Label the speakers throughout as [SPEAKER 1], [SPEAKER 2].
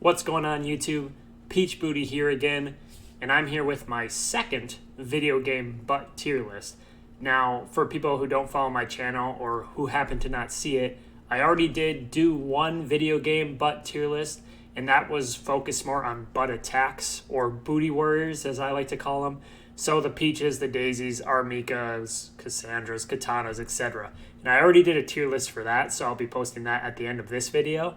[SPEAKER 1] What's going on, YouTube? Peach Booty here again, and I'm here with my second video game butt tier list. Now, for people who don't follow my channel or who happen to not see it, I already did do one video game butt tier list, and that was focused more on butt attacks, or booty warriors as I like to call them. So the Peaches, the Daisies, Armikas, Cassandras, Katanas, etc. And I already did a tier list for that, so I'll be posting that at the end of this video.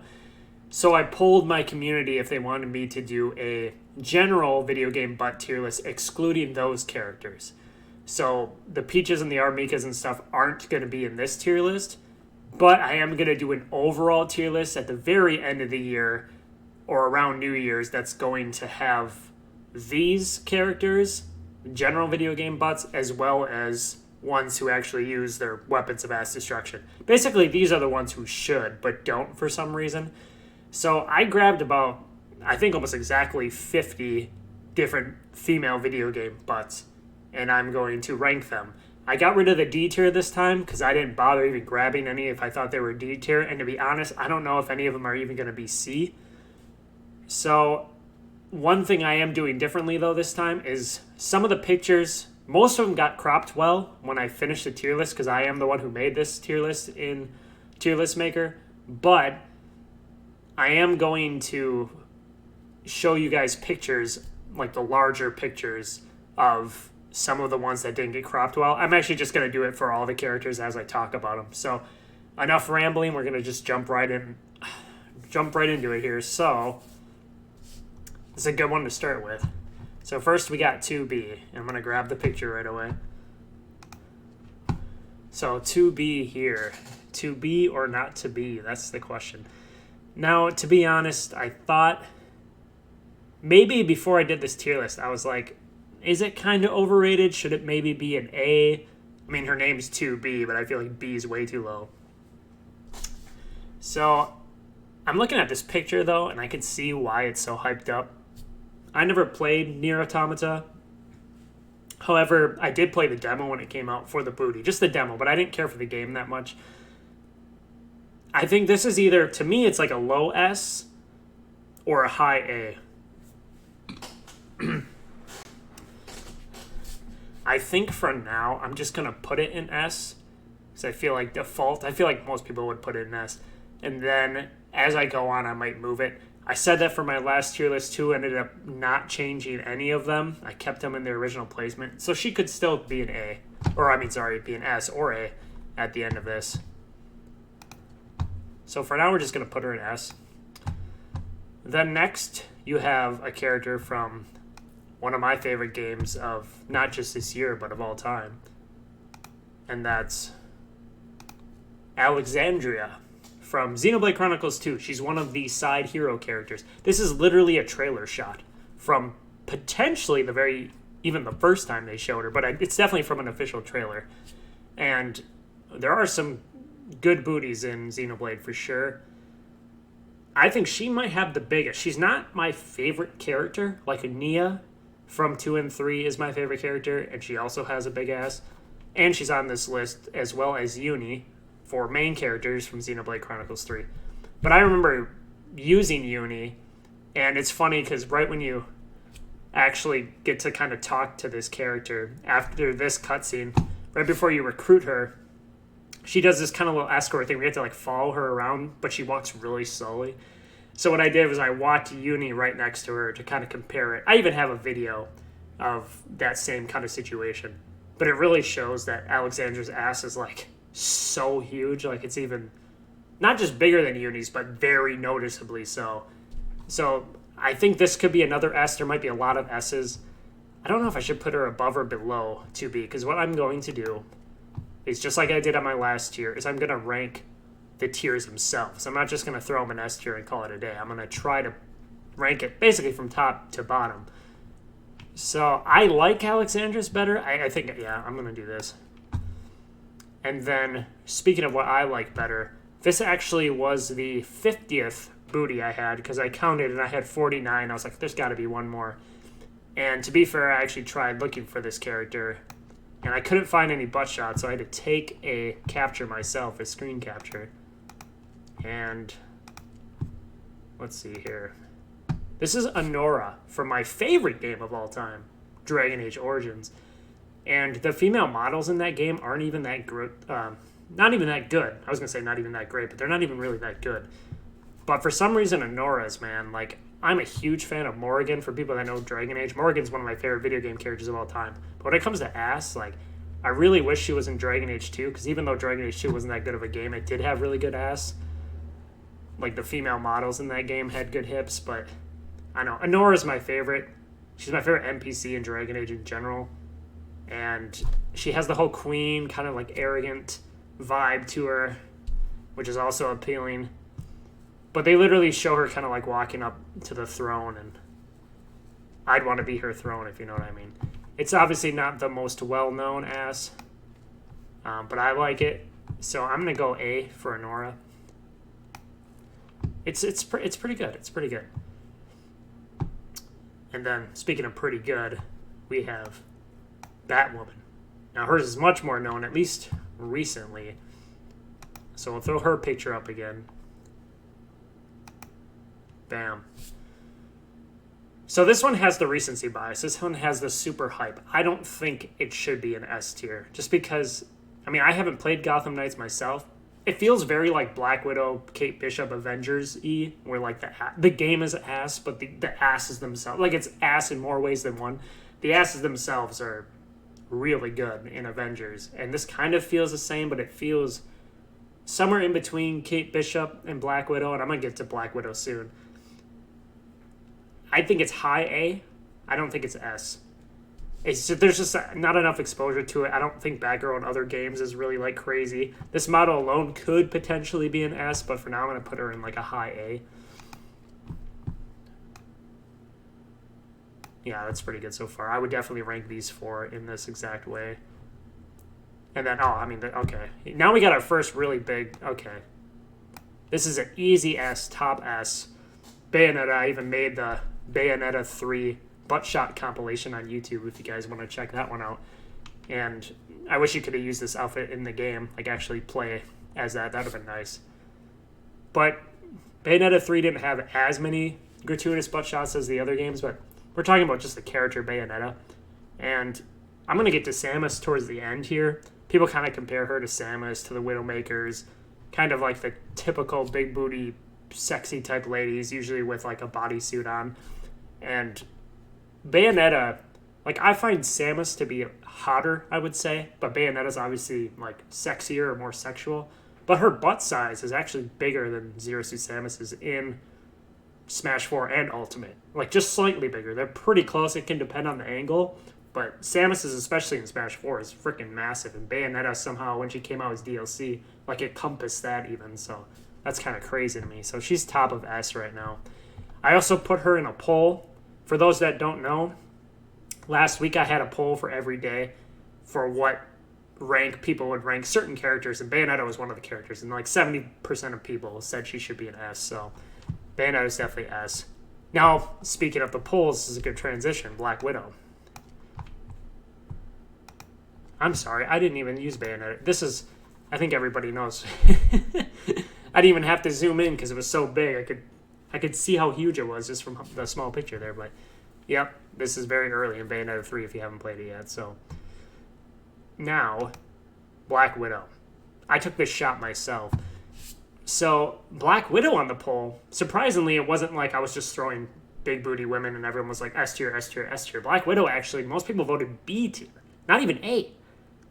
[SPEAKER 1] So I polled my community if they wanted me to do a general video game butt tier list excluding those characters. So the Peaches and the Armikas and stuff aren't going to be in this tier list, but I am going to do an overall tier list at the very end of the year or around New Year's that's going to have these characters, general video game butts, as well as ones who actually use their weapons of mass destruction. Basically, these are the ones who should, but don't for some reason. So I grabbed about, I think almost exactly 50 different female video game butts, and I'm going to rank them. I got rid of the D tier this time because I didn't bother even grabbing any if I thought they were D tier, and to be honest, I don't know if any of them are even going to be C. So one thing I am doing differently though this time is some of the pictures, most of them got cropped well when I finished the tier list because I am the one who made this tier list in Tier List Maker, but I am going to show you guys pictures, like the larger pictures of some of the ones that didn't get cropped well. I'm actually just going to do it for all the characters as I talk about them. So enough rambling, we're going to just jump right into it here. So this is a good one to start with. So first we got 2B. I'm going to grab the picture right away. So 2B here. To be or not to be? That's the question. Now, to be honest, I thought maybe before I did this tier list, I was like, is it kind of overrated? Should it maybe be an A? I mean, her name's 2B, but I feel like B is way too low. So I'm looking at this picture, though, and I can see why it's so hyped up. I never played Nier Automata. However, I did play the demo when it came out for the booty. Just the demo, but I didn't care for the game that much. I think this is either, to me, it's like a low S or a high A. I think for now, I'm just going to put it in S because I feel like default. I feel like most people would put it in S. And then as I go on, I might move it. I said that for my last tier list too, ended up not changing any of them. I kept them in their original placement. So she could still be an A, be an S or A at the end of this. So for now, we're just going to put her in S. Then next, you have a character from one of my favorite games of not just this year, but of all time. And that's Alexandria from Xenoblade Chronicles 2. She's one of the side hero characters. This is literally a trailer shot from potentially even the first time they showed her, but it's definitely from an official trailer. And there are some good booties in Xenoblade for sure. I think she might have the biggest. She's not my favorite character, like Nia from 2 and 3 is my favorite character, and she also has a big ass. And she's on this list, as well as Uni, for main characters from Xenoblade Chronicles 3. But I remember using Uni, and it's funny because right when you actually get to kind of talk to this character, after this cutscene, right before you recruit her, she does this kind of little escort thing. We have to like follow her around, but she walks really slowly. So what I did was I walked Uni right next to her to kind of compare it. I even have a video of that same kind of situation. But it really shows that Alexandra's ass is like so huge. Like it's even not just bigger than Uni's, but very noticeably so. So I think this could be another S. There might be a lot of S's. I don't know if I should put her above or below 2B, because what I'm going to do is just like I did on my last tier, is I'm going to rank the tiers themselves. I'm not just going to throw them an S tier and call it a day. I'm going to try to rank it basically from top to bottom. So I like Alexandra's better. I think, yeah, I'm going to do this. And then, speaking of what I like better, this actually was the 50th booty I had, because I counted and I had 49. I was like, there's got to be one more. And to be fair, I actually tried looking for this character, and I couldn't find any butt shots, so I had to take a capture myself, a screen capture. And let's see here. This is Anora from my favorite game of all time, Dragon Age Origins. And the female models in that game aren't even that good. Not even that good. I was going to say not even that great, but they're not even really that good. But for some reason, Anora's, man, like, I'm a huge fan of Morrigan. For people that know Dragon Age, Morrigan's one of my favorite video game characters of all time. But when it comes to ass, like, I really wish she was in Dragon Age 2, because even though Dragon Age 2 wasn't that good of a game, it did have really good ass. Like, the female models in that game had good hips, but I know. Anora's my favorite. She's my favorite NPC in Dragon Age in general. And she has the whole queen, kind of like arrogant vibe to her, which is also appealing. But they literally show her kind of like walking up to the throne, and I'd want to be her throne, if you know what I mean. It's obviously not the most well-known ass, but I like it. So I'm going to go A for Anora. It's pretty good. It's pretty good. And then, speaking of pretty good, we have Batwoman. Now, hers is much more known, at least recently. So we'll throw her picture up again. Bam. So this one has the recency bias. This one has the super hype. I don't think it should be an S tier. Just because, I mean, I haven't played Gotham Knights myself. It feels very like Black Widow, Kate Bishop, Avengers-y, where like the game is ass, but the asses themselves, like it's ass in more ways than one. The asses themselves are really good in Avengers. And this kind of feels the same, but it feels somewhere in between Kate Bishop and Black Widow, and I'm going to get to Black Widow soon. I think it's high A. I don't think it's S. There's just not enough exposure to it. I don't think Batgirl in other games is really like crazy. This model alone could potentially be an S, but for now I'm going to put her in like a high A. Yeah, that's pretty good so far. I would definitely rank these four in this exact way. And then, okay. Now we got our first really big, okay. This is an easy S, top S. Bayonetta, I even made the Bayonetta 3 butt shot compilation on YouTube if you guys want to check that one out. And I wish you could have used this outfit in the game, like actually play as that. That would have been nice. But Bayonetta 3 didn't have as many gratuitous butt shots as the other games, but we're talking about just the character Bayonetta. And I'm going to get to Samus towards the end here. People kind of compare her to Samus, to the Widowmakers, kind of like the typical big booty, sexy type ladies, usually with like a bodysuit on. And Bayonetta, like I find Samus to be hotter, I would say, but Bayonetta's obviously like sexier or more sexual. But her butt size is actually bigger than Zero Suit Samus's in Smash 4 and Ultimate. Like just slightly bigger. They're pretty close. It can depend on the angle. But Samus's, especially in Smash 4, is freaking massive. And Bayonetta somehow, when she came out as DLC, like it encompassed that even. So that's kind of crazy to me. So she's top of S right now. I also put her in a poll. For those that don't know, last week I had a poll for every day for what rank people would rank certain characters, and Bayonetta was one of the characters, and like 70% of people said she should be an S, so Bayonetta is definitely S. Now, speaking of the polls, this is a good transition. Black Widow. I'm sorry, I didn't even use Bayonetta. This is, I think everybody knows. I didn't even have to zoom in because it was so big. I could see how huge it was just from the small picture there. But, yep, this is very early in Bayonetta 3 if you haven't played it yet. So, now, Black Widow. I took this shot myself. So, Black Widow on the poll, surprisingly, it wasn't like I was just throwing big booty women and everyone was like S tier, S tier, S tier. Black Widow, actually, most people voted B tier, not even A.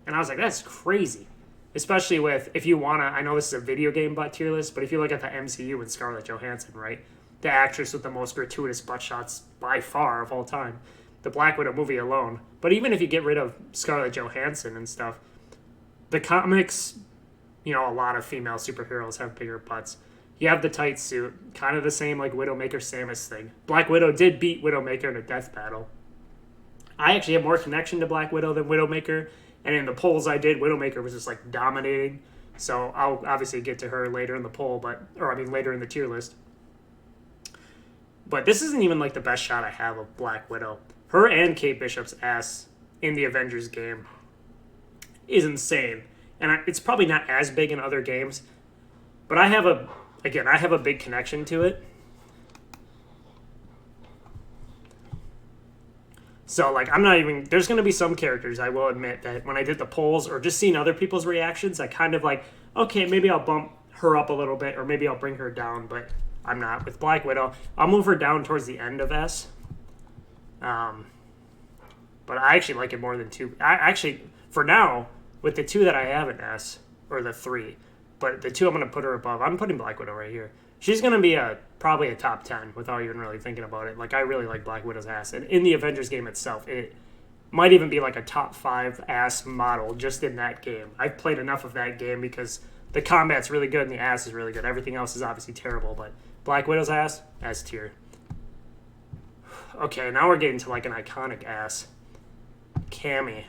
[SPEAKER 1] And I was like, that's crazy. Especially with, if you want to, I know this is a video game butt tier list, but if you look at the MCU with Scarlett Johansson, right? The actress with the most gratuitous butt shots by far of all time. The Black Widow movie alone. But even if you get rid of Scarlett Johansson and stuff, the comics, you know, a lot of female superheroes have bigger butts. You have the tight suit, kind of the same like Widowmaker Samus thing. Black Widow did beat Widowmaker in a death battle. I actually have more connection to Black Widow than Widowmaker. And in the polls I did, Widowmaker was just like dominating. So I'll obviously get to her later in the poll, later in the tier list. But this isn't even like the best shot I have of Black Widow. Her and Kate Bishop's ass in the Avengers game is insane. And it's probably not as big in other games. But I have a big connection to it. So, like, I'm not even... There's going to be some characters, I will admit, that when I did the polls or just seeing other people's reactions, I kind of like, okay, maybe I'll bump her up a little bit or maybe I'll bring her down, but I'm not. With Black Widow, I'll move her down towards the end of S. But I actually like it more than 2. I actually, for now, with the 2 that I have in S, or the 3, but the 2 I'm going to put her above, I'm putting Black Widow right here. She's going to be probably a top 10 without even really thinking about it. Like, I really like Black Widow's ass. And in the Avengers game itself, it might even be like a top 5 ass model just in that game. I've played enough of that game because the combat's really good and the ass is really good. Everything else is obviously terrible, but Black Widow's ass, S tier. Okay, now we're getting to like an iconic ass. Cammy.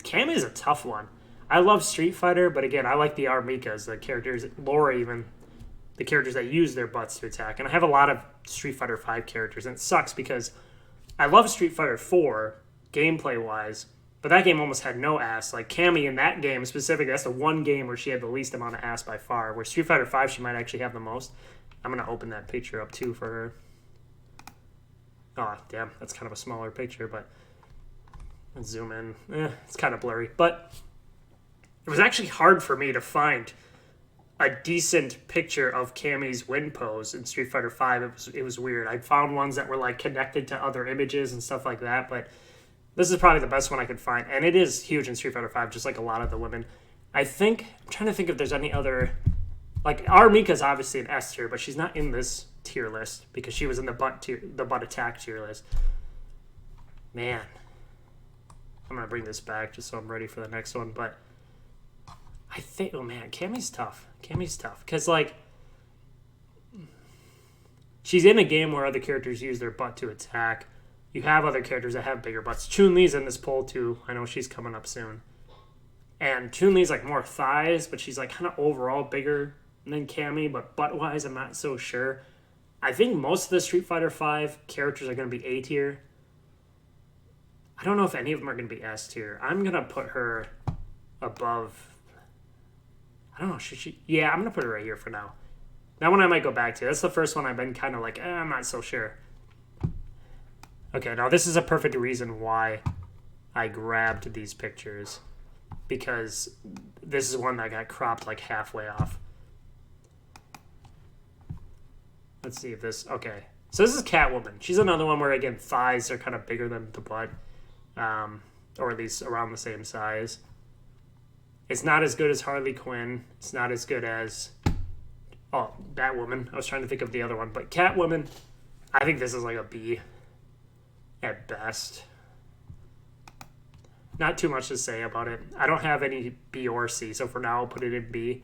[SPEAKER 1] Cammy is a tough one. I love Street Fighter, but again, I like the Armikas, the characters, Laura even, the characters that use their butts to attack. And I have a lot of Street Fighter 5 characters, and it sucks because I love Street Fighter 4, gameplay-wise, but that game almost had no ass. Like, Cammy in that game specifically, that's the one game where she had the least amount of ass by far, where Street Fighter 5, she might actually have the most. I'm going to open that picture up, too, for her. Oh, damn, that's kind of a smaller picture, but let's zoom in. It's kind of blurry, but it was actually hard for me to find a decent picture of Cammy's win pose in Street Fighter V. It was weird. I found ones that were like connected to other images and stuff like that, but this is probably the best one I could find, and it is huge in Street Fighter V, just like a lot of the women. I'm trying to think if there's any other, like Armika's obviously an S tier, but she's not in this tier list because she was in the butt attack tier list. Man, I'm gonna bring this back just so I'm ready for the next one, but I think, oh man, Cammy's tough. Cammy's tough because like she's in a game where other characters use their butt to attack. You have other characters that have bigger butts. Chun-Li's in this poll too. I know she's coming up soon. And Chun-Li's like more thighs, but she's like kind of overall bigger than Cammy, but butt-wise, I'm not so sure. I think most of the Street Fighter V characters are going to be A tier. I don't know if any of them are going to be S tier. I'm going to put her above... I don't know. Yeah, I'm going to put her right here for now. That one I might go back to. That's the first one I've been kind of like, I'm not so sure. Okay, now this is a perfect reason why I grabbed these pictures. Because this is one that got cropped like halfway off. Let's see if this... Okay. So this is Catwoman. She's another one where, again, thighs are kind of bigger than the butt. Or at least around the same size. It's not as good as Harley Quinn. It's not as good as... Oh, Batwoman. I was trying to think of the other one. But Catwoman, I think this is like a B at best. Not too much to say about it. I don't have any B or C, so for now I'll put it in B.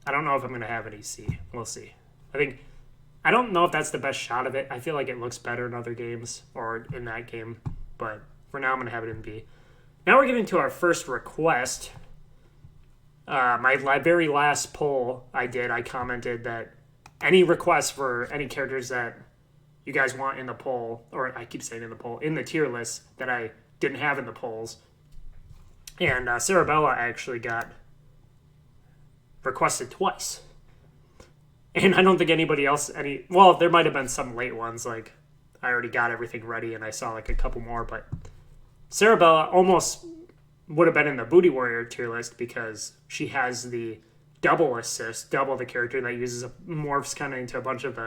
[SPEAKER 1] I don't know if I'm going to have any C. We'll see. I don't know if that's the best shot of it. I feel like it looks better in other games or in that game, but for now I'm going to have it in B. Now we're getting to our first request. My very last poll I commented that any requests for any characters that you guys want in the poll, or I keep saying in the poll, in the tier list that I didn't have in the polls. And Sarabella actually got requested twice. And I don't think anybody else, well, there might have been some late ones, like I already got everything ready and I saw like a couple more, but Sarabella almost would have been in the Booty Warrior tier list because she has the double assist, double the character that morphs kind of into a bunch of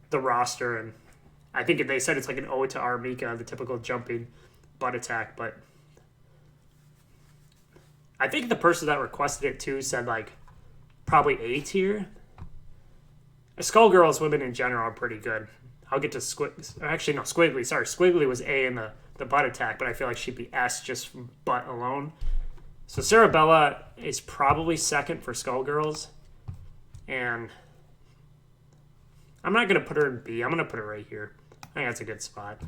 [SPEAKER 1] the roster, and I think they said it's like an ode to Armika, the typical jumping butt attack, but I think the person that requested it too said like probably A tier. Skullgirls women in general are pretty good. I'll get to Squiggly. Sorry, Squiggly was A in the butt attack, but I feel like she'd be S just from butt alone. So Sarabella is probably second for Skullgirls. And I'm not going to put her in B. I'm going to put her right here. I think that's a good spot.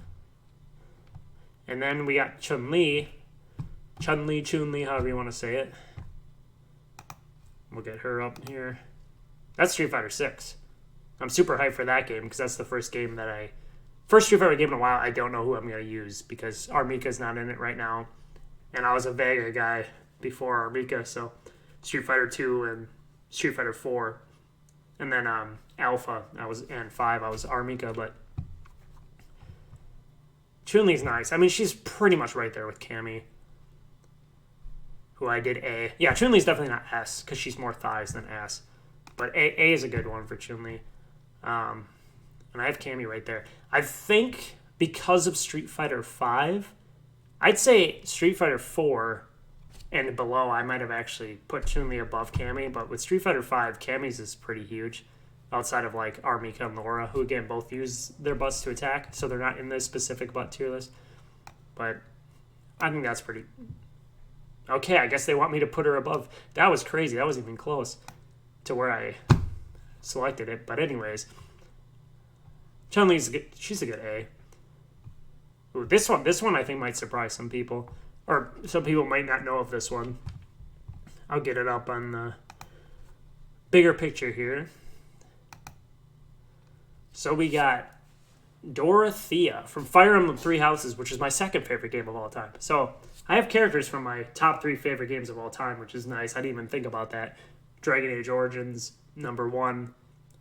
[SPEAKER 1] And then we got Chun-Li. Chun-Li, however you want to say it. We'll get her up here. That's Street Fighter 6. I'm super hyped for that game because that's the first Street Fighter game in a while I don't know who I'm going to use because Armika's not in it right now. And I was a Vega guy before Armika, so Street Fighter 2 and Street Fighter 4. And then Alpha, and 5, I was Armika, but Chun-Li's nice. I mean, she's pretty much right there with Cammy, who I did A. Yeah, Chun-Li's definitely not S, because she's more thighs than ass. But A is a good one for Chun-Li. And I have Cammy right there. I think because of Street Fighter V, I'd say Street Fighter 4 and below, I might have actually put Chun-Li above Cammy, but with Street Fighter V, Cammy's is pretty huge. Outside of like Armika and Laura, who again both use their butts to attack, so they're not in this specific butt tier list. But I think that's pretty... Okay, I guess they want me to put her above. That was crazy. That was even close to where I selected it. But anyways, Chun-Li's she's a good A. Ooh, this one I think might surprise some people. Or some people might not know of this one. I'll get it up on the bigger picture here. So we got Dorothea from Fire Emblem Three Houses, which is my second favorite game of all time. So I have characters from my top 3 favorite games of all time, which is nice. I didn't even think about that. Dragon Age Origins, number 1.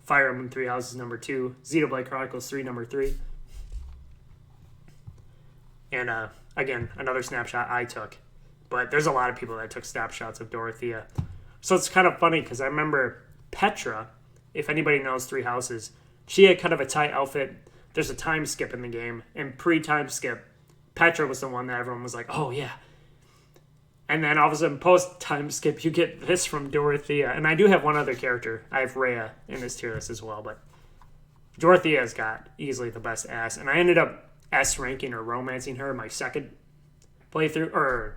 [SPEAKER 1] Fire Emblem Three Houses, number 2. Xenoblade Chronicles 3, number 3. And again, another snapshot I took. But there's a lot of people that took snapshots of Dorothea. So it's kind of funny because I remember Petra, if anybody knows Three Houses, she had kind of a tight outfit. There's a time skip in the game. And pre-time skip, Petra was the one that everyone was like, oh yeah. And then all of a sudden, post-time skip, you get this from Dorothea. And I do have one other character. I have Rhea in this tier list as well. But Dorothea's got easily the best ass. And I ended up S ranking or romancing her in my second playthrough. Or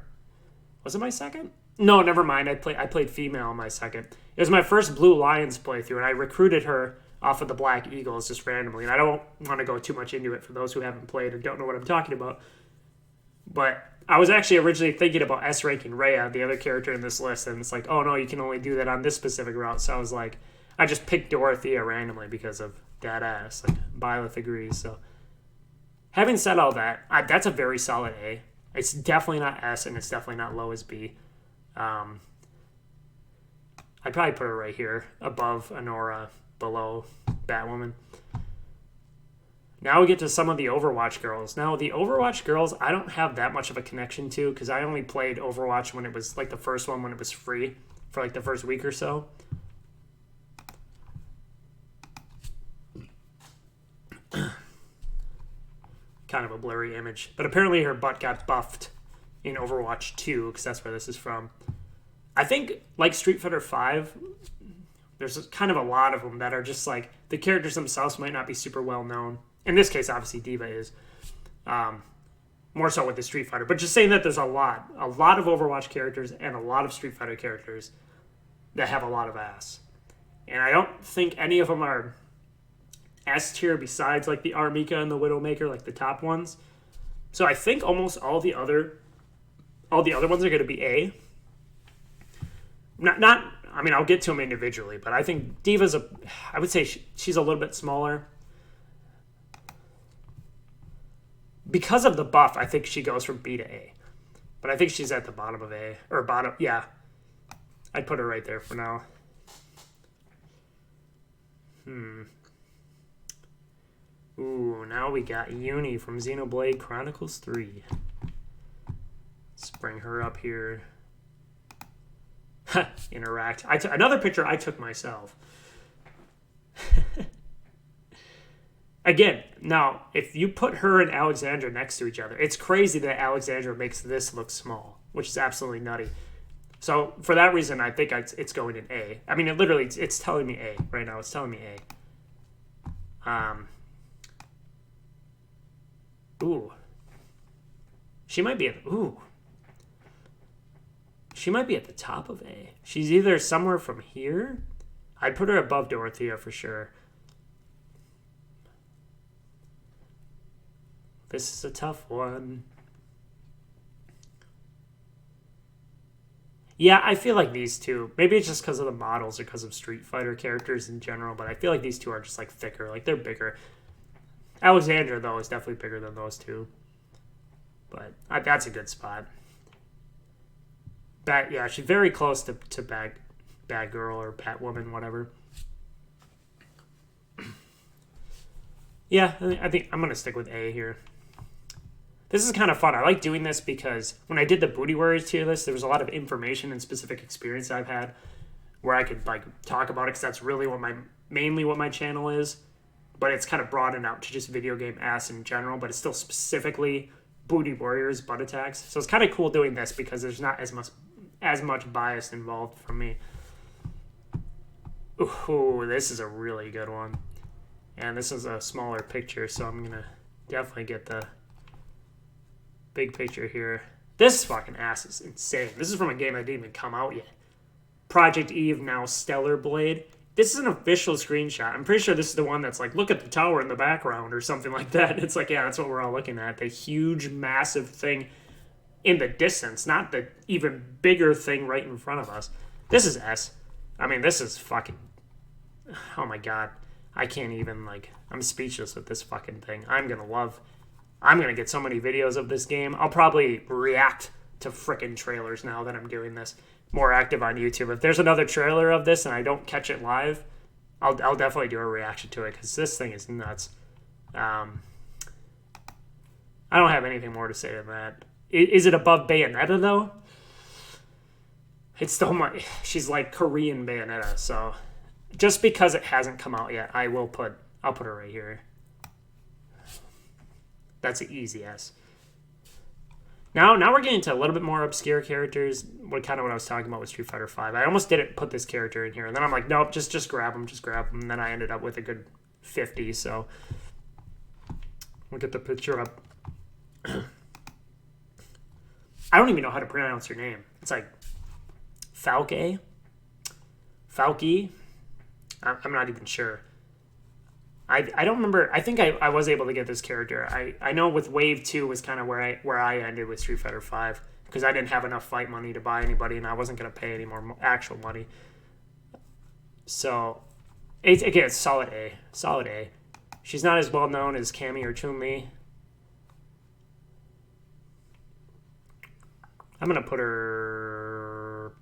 [SPEAKER 1] was it my second? No, never mind. I played female in my second. It was my first Blue Lions playthrough. And I recruited her off of the Black Eagles just randomly. And I don't want to go too much into it for those who haven't played or don't know what I'm talking about. But I was actually originally thinking about S-ranking Rhea, the other character in this list, and it's like, oh no, you can only do that on this specific route. So I was like, I just picked Dorothea randomly because of that ass. Like, Byleth agrees. So having said all that, that's a very solid A. It's definitely not S, and it's definitely not low as B. I'd probably put her right here, above Anora, below Batwoman. Now we get to some of the Overwatch girls. Now, the Overwatch girls, I don't have that much of a connection to because I only played Overwatch when it was, like, the first one when it was free for, like, the first week or so. Kind of a blurry image. But apparently her butt got buffed in Overwatch 2 because that's where this is from. I think, like Street Fighter V, there's kind of a lot of them that are just, like, the characters themselves might not be super well known. In this case, obviously, D.Va is. More so with the Street Fighter. But just saying that there's a lot of Overwatch characters and a lot of Street Fighter characters that have a lot of ass. And I don't think any of them are S tier besides, like, the Armika and the Widowmaker, like, the top ones. So I think almost all the other ones are going to be A. Not. I mean, I'll get to them individually, but I think D.Va's I would say she's a little bit smaller. Because of the buff, I think she goes from B to A. But I think she's at the bottom of A. Or bottom, yeah. I'd put her right there for now. Ooh, now we got Uni from Xenoblade Chronicles 3. Let's bring her up here. Interact. Another picture I took myself. Again, now, if you put her and Alexandra next to each other, it's crazy that Alexandra makes this look small, which is absolutely nutty. So, for that reason, I think it's going in A. I mean, it's telling me A right now. It's telling me A. Ooh. She might be at the top of A. She's either somewhere from here. I'd put her above Dorothea for sure. This is a tough one. Yeah, I feel like these two, maybe it's just because of the models or because of Street Fighter characters in general, but I feel like these two are just, like, thicker. Like, they're bigger. Alexandra, though, is definitely bigger than those two. But that's a good spot. Yeah, she's very close to Bad Girl or Batwoman, whatever. Yeah, I think I'm going to stick with A here. This is kind of fun. I like doing this because when I did the Booty Warriors tier list, there was a lot of information and specific experience I've had where I could like talk about it because that's really mainly what my channel is. But it's kind of broadened out to just video game ass in general, but it's still specifically Booty Warriors butt attacks. So it's kind of cool doing this because there's not as much bias involved from me. Ooh, this is a really good one. And this is a smaller picture, so I'm going to definitely get the big picture here. This fucking ass is insane. This is from a game that didn't even come out yet. Project Eve, now Stellar Blade. This is an official screenshot. I'm pretty sure this is the one that's like, look at the tower in the background or something like that. It's like, yeah, that's what we're all looking at. The huge, massive thing in the distance, not the even bigger thing right in front of us. This is S. I mean, this is fucking... Oh my god. I can't even, like... I'm speechless with this fucking thing. I'm gonna get so many videos of this game. I'll probably react to frickin' trailers now that I'm doing this. More active on YouTube. If there's another trailer of this and I don't catch it live, I'll definitely do a reaction to it because this thing is nuts. I don't have anything more to say than that. Is it above Bayonetta though? It's still she's like Korean Bayonetta, so just because it hasn't come out yet, I'll put her right here. That's an easy S. Now we're getting into a little bit more obscure characters. What I was talking about with Street Fighter V. I almost didn't put this character in here, and then I'm like, nope, just grab him, And then I ended up with a good 50. So we'll get the picture up. I don't even know how to pronounce your name. It's like Falke. I'm not even sure. I don't remember. I think I was able to get this character. I know with Wave 2 was kind of where I ended with Street Fighter V because I didn't have enough fight money to buy anybody and I wasn't going to pay any more actual money. So, it's solid A. Solid A. She's not as well known as Cammy or Chun-Li. I'm going to put her...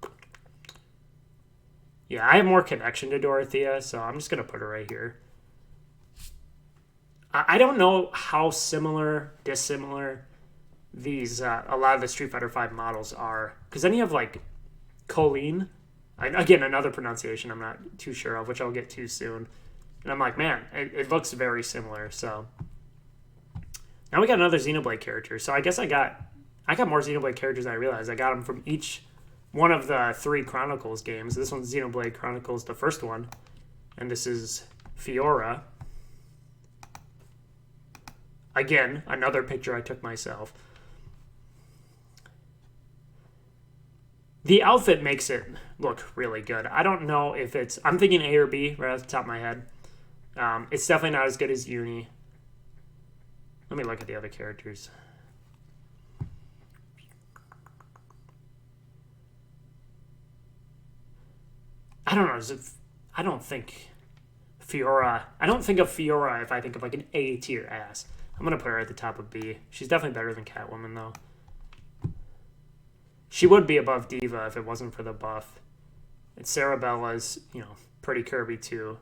[SPEAKER 1] Yeah, I have more connection to Dorothea, so I'm just going to put her right here. I don't know how dissimilar these a lot of the Street Fighter V models are, because then you have like Colleen, again another pronunciation I'm not too sure of, which I'll get to soon, and I'm like, man, it looks very similar. So now we got another Xenoblade character. So I guess I got more Xenoblade characters than I realized. I got them from each one of the 3 Chronicles games. This one's Xenoblade Chronicles, the first one, and this is Fiora. Again, another picture I took myself. The outfit makes it look really good. I don't know if it's... I'm thinking A or B right off the top of my head. It's definitely not as good as Uni. Let me look at the other characters. I don't know. I don't think Fiora... I don't think of Fiora if I think of like an A tier ass. I'm going to put her at the top of B. She's definitely better than Catwoman, though. She would be above Diva if it wasn't for the buff. And Cerebella's, pretty curvy, too.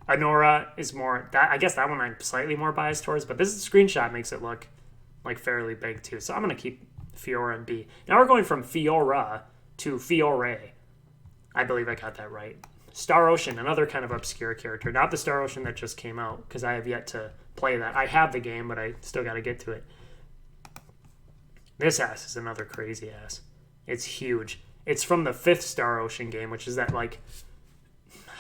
[SPEAKER 1] Anora is more... I guess that one I'm slightly more biased towards, but this screenshot makes it look like fairly big, too. So I'm going to keep Fiora and B. Now we're going from Fiora to Fiore. I believe I got that right. Star Ocean, another kind of obscure character. Not the Star Ocean that just came out, because I have yet to play that. I have the game, but I still got to get to it. This ass is another crazy ass. It's huge. It's from the 5th Star Ocean game, which is that, like,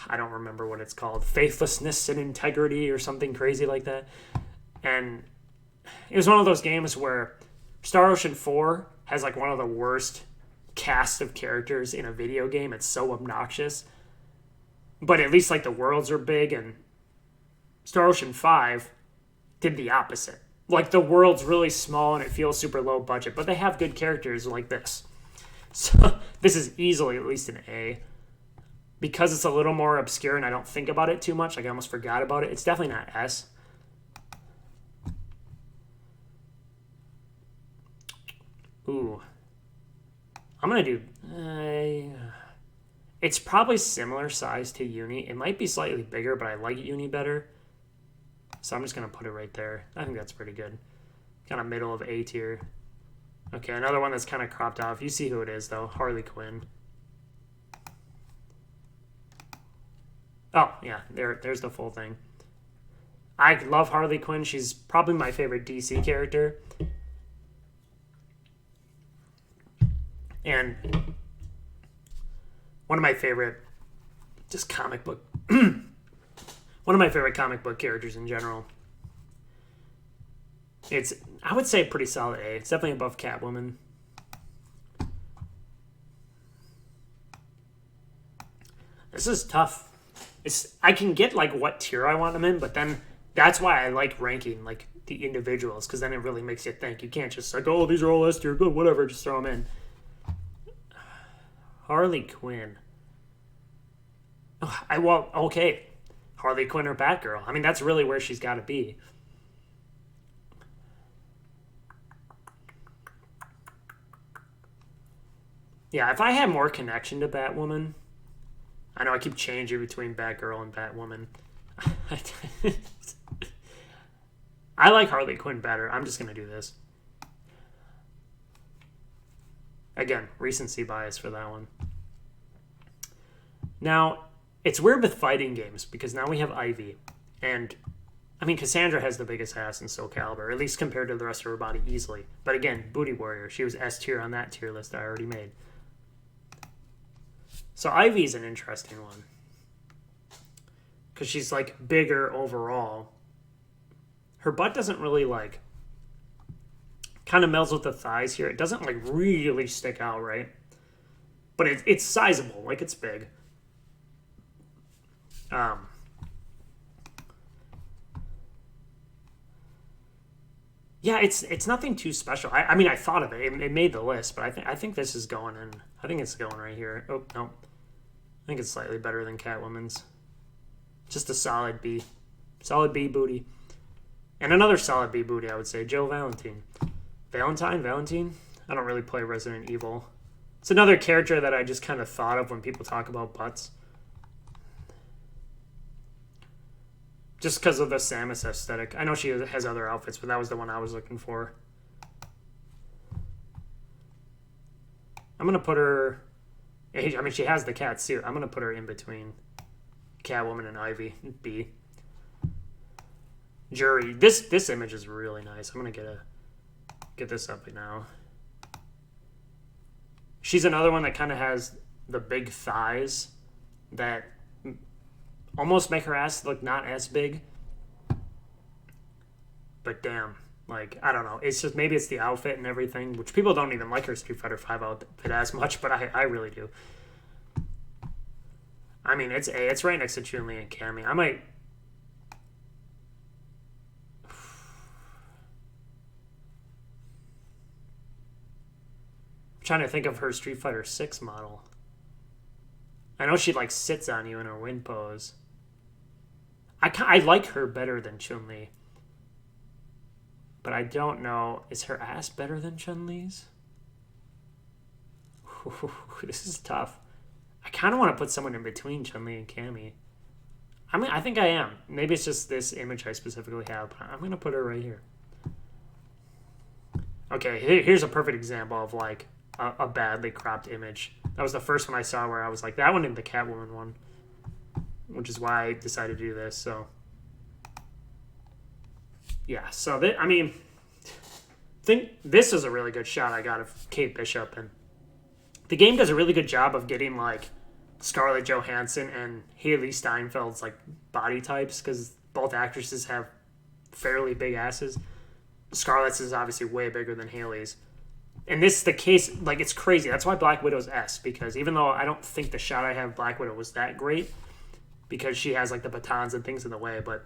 [SPEAKER 1] I don't remember what it's called. Faithlessness and Integrity or something crazy like that. And it was one of those games where Star Ocean 4 has, like, one of the worst cast of characters in a video game. It's so obnoxious. But at least, like, the worlds are big, and Star Ocean 5 did the opposite. Like, the world's really small, and it feels super low budget, but they have good characters like this. So, this is easily at least an A. Because it's a little more obscure, and I don't think about it too much, like, I almost forgot about it, it's definitely not S. Ooh. I'm going to do... It's probably similar size to Uni. It might be slightly bigger, but I like Uni better. So I'm just going to put it right there. I think that's pretty good. Kind of middle of A tier. Okay, another one that's kind of cropped off. You see who it is, though. Harley Quinn. Oh, yeah, there's the full thing. I love Harley Quinn. She's probably my favorite DC character. And one of my favorite just comic book one of my favorite comic book characters in general. It's, I would say, pretty solid A. It's definitely above Catwoman. This is tough. I can get like what tier I want them in, but then that's why I like ranking like the individuals, because then it really makes you think. You can't just like, oh, these are all S tier, good, whatever, just throw them in. Harley Quinn. Oh, okay. Harley Quinn or Batgirl. I mean, that's really where she's got to be. Yeah, if I had more connection to Batwoman, I know I keep changing between Batgirl and Batwoman. I like Harley Quinn better. I'm just going to do this. Again, recency bias for that one. Now, it's weird with fighting games because now we have Ivy. And, I mean, Cassandra has the biggest ass in Soul Calibur, at least compared to the rest of her body easily. But again, Booty Warrior. She was S tier on that tier list I already made. So Ivy's an interesting one. Because she's, like, bigger overall. Her butt doesn't really, like, kind of melds with the thighs here. It doesn't, like, really stick out, right? But it's sizable. Like, it's big. Yeah, it's nothing too special. I mean, I thought of it. It made the list, but I think this is going in. I think it's going right here. Oh, no. I think it's slightly better than Catwoman's. Just a solid B. Solid B booty. And another solid B booty, I would say. Jill Valentine. Valentine? I don't really play Resident Evil. It's another character that I just kind of thought of when people talk about butts. Just because of the Samus aesthetic. I know she has other outfits, but that was the one I was looking for. I'm going to put her... I mean, she has the cat suit. I'm going to put her in between Catwoman and Ivy. B. Jury. This image is really nice. I'm going to get this up now. She's another one that kind of has the big thighs that almost make her ass look not as big. But damn, like, I don't know. It's just, maybe it's the outfit and everything, which people don't even like her Street Fighter V outfit as much, but I really do. I mean, it's A. It's right next to Chun-Li and Cammy. I might... I'm trying to think of her Street Fighter 6 model. I know she, like, sits on you in her wind pose. I like her better than Chun-Li. But I don't know. Is her ass better than Chun-Li's? This is tough. I kind of want to put someone in between Chun-Li and Cammy. I mean, I think I am. Maybe it's just this image I specifically have. But I'm going to put her right here. Okay, here's a perfect example of, like, a badly cropped image. That was the first one I saw where I was like, that one and the Catwoman one. Which is why I decided to do this, so... Yeah, so, I mean... I think this is a really good shot I got of Kate Bishop, and... The game does a really good job of getting, like, Scarlett Johansson and Haley Steinfeld's, like, body types, because both actresses have fairly big asses. Scarlett's is obviously way bigger than Haley's. And this is the case, like, it's crazy. That's why Black Widow's S, because even though I don't think the shot I have of Black Widow was that great, because she has, like, the batons and things in the way, but,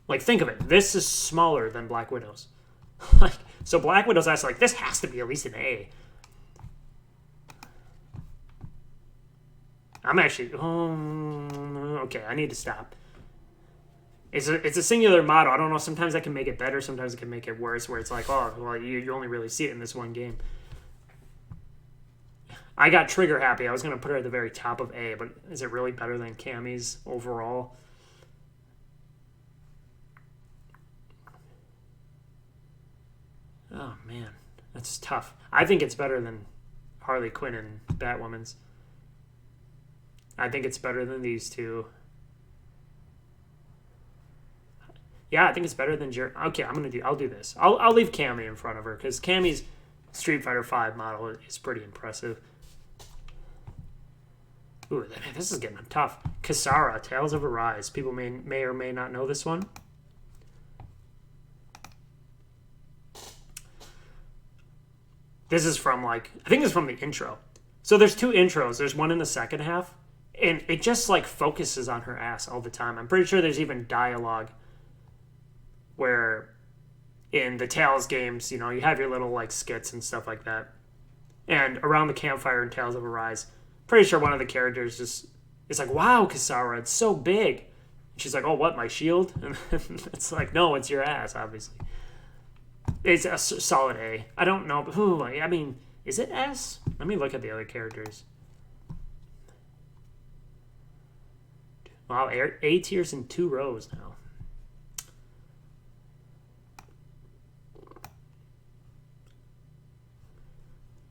[SPEAKER 1] like, think of it. This is smaller than Black Widow's. Like, so Black Widow's S, like, this has to be at least an A. I'm actually... okay, I need to stop. It's a singular model. I don't know. Sometimes I can make it better. Sometimes I can make it worse, where it's like, oh, well, you only really see it in this one game. I got trigger happy. I was going to put her at the very top of A, but is it really better than Cammy's overall? Oh man, that's tough. I think it's better than Harley Quinn and Batwoman's. I think it's better than these two. Yeah, I think it's better than Okay, I'll do this. I'll leave Cammy in front of her because Cammy's Street Fighter V model is pretty impressive. Ooh, this is getting tough. Kisara, Tales of Arise. People may or may not know this one. This is from I think it's from the intro. So there's two intros. There's one in the second half, and it just focuses on her ass all the time. I'm pretty sure there's even dialogue where in the Tales games, you have your little skits and stuff like that. And around the campfire in Tales of Arise, pretty sure one of the characters is like, wow, Kisara, it's so big. And she's like, oh, what, my shield? And it's like, no, it's your ass, obviously. It's a solid A. I don't know. I mean, is it S? Let me look at the other characters. Wow, A tiers in 2 rows now.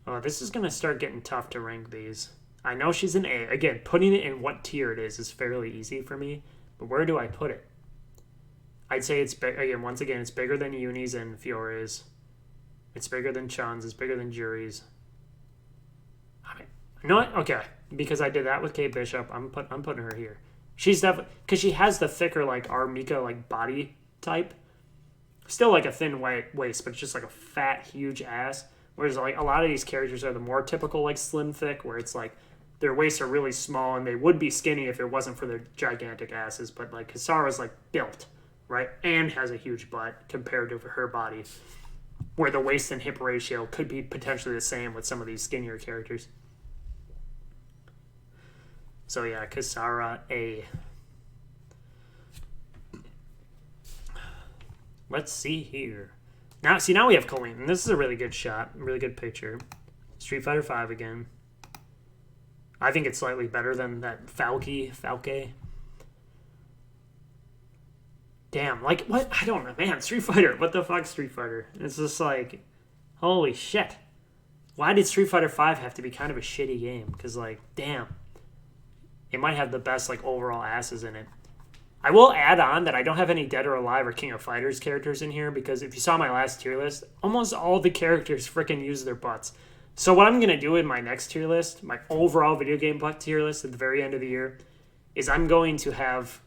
[SPEAKER 1] Oh, this is going to start getting tough to rank these. I know she's an A. Again, putting it in what tier it is fairly easy for me. But where do I put it? I'd say it's once again, it's bigger than Yuni's and Fiore's. It's bigger than Chun's. It's bigger than Juri's. You know what? Okay, because I did that with Kate Bishop, I'm putting her here. She's definitely because she has the thicker our Mika body type. Still a thin waist, but it's just a fat, huge ass. Whereas a lot of these characters are the more typical slim thick, where it's their waists are really small and they would be skinny if it wasn't for their gigantic asses. But Kisara's built. Right, and has a huge butt compared to her body, where the waist and hip ratio could be potentially the same with some of these skinnier characters. So yeah, Kisara A. Let's see here. Now we have Colleen, and this is a really good shot, really good picture. Street Fighter V again. I think it's slightly better than that Falke. Damn, what? I don't know, man. Street Fighter. What the fuck, Street Fighter? It's just holy shit. Why did Street Fighter V have to be kind of a shitty game? Because, damn. It might have the best, overall asses in it. I will add on that I don't have any Dead or Alive or King of Fighters characters in here because if you saw my last tier list, almost all the characters freaking use their butts. So what I'm going to do in my next tier list, my overall video game butt tier list at the very end of the year, is I'm going to have...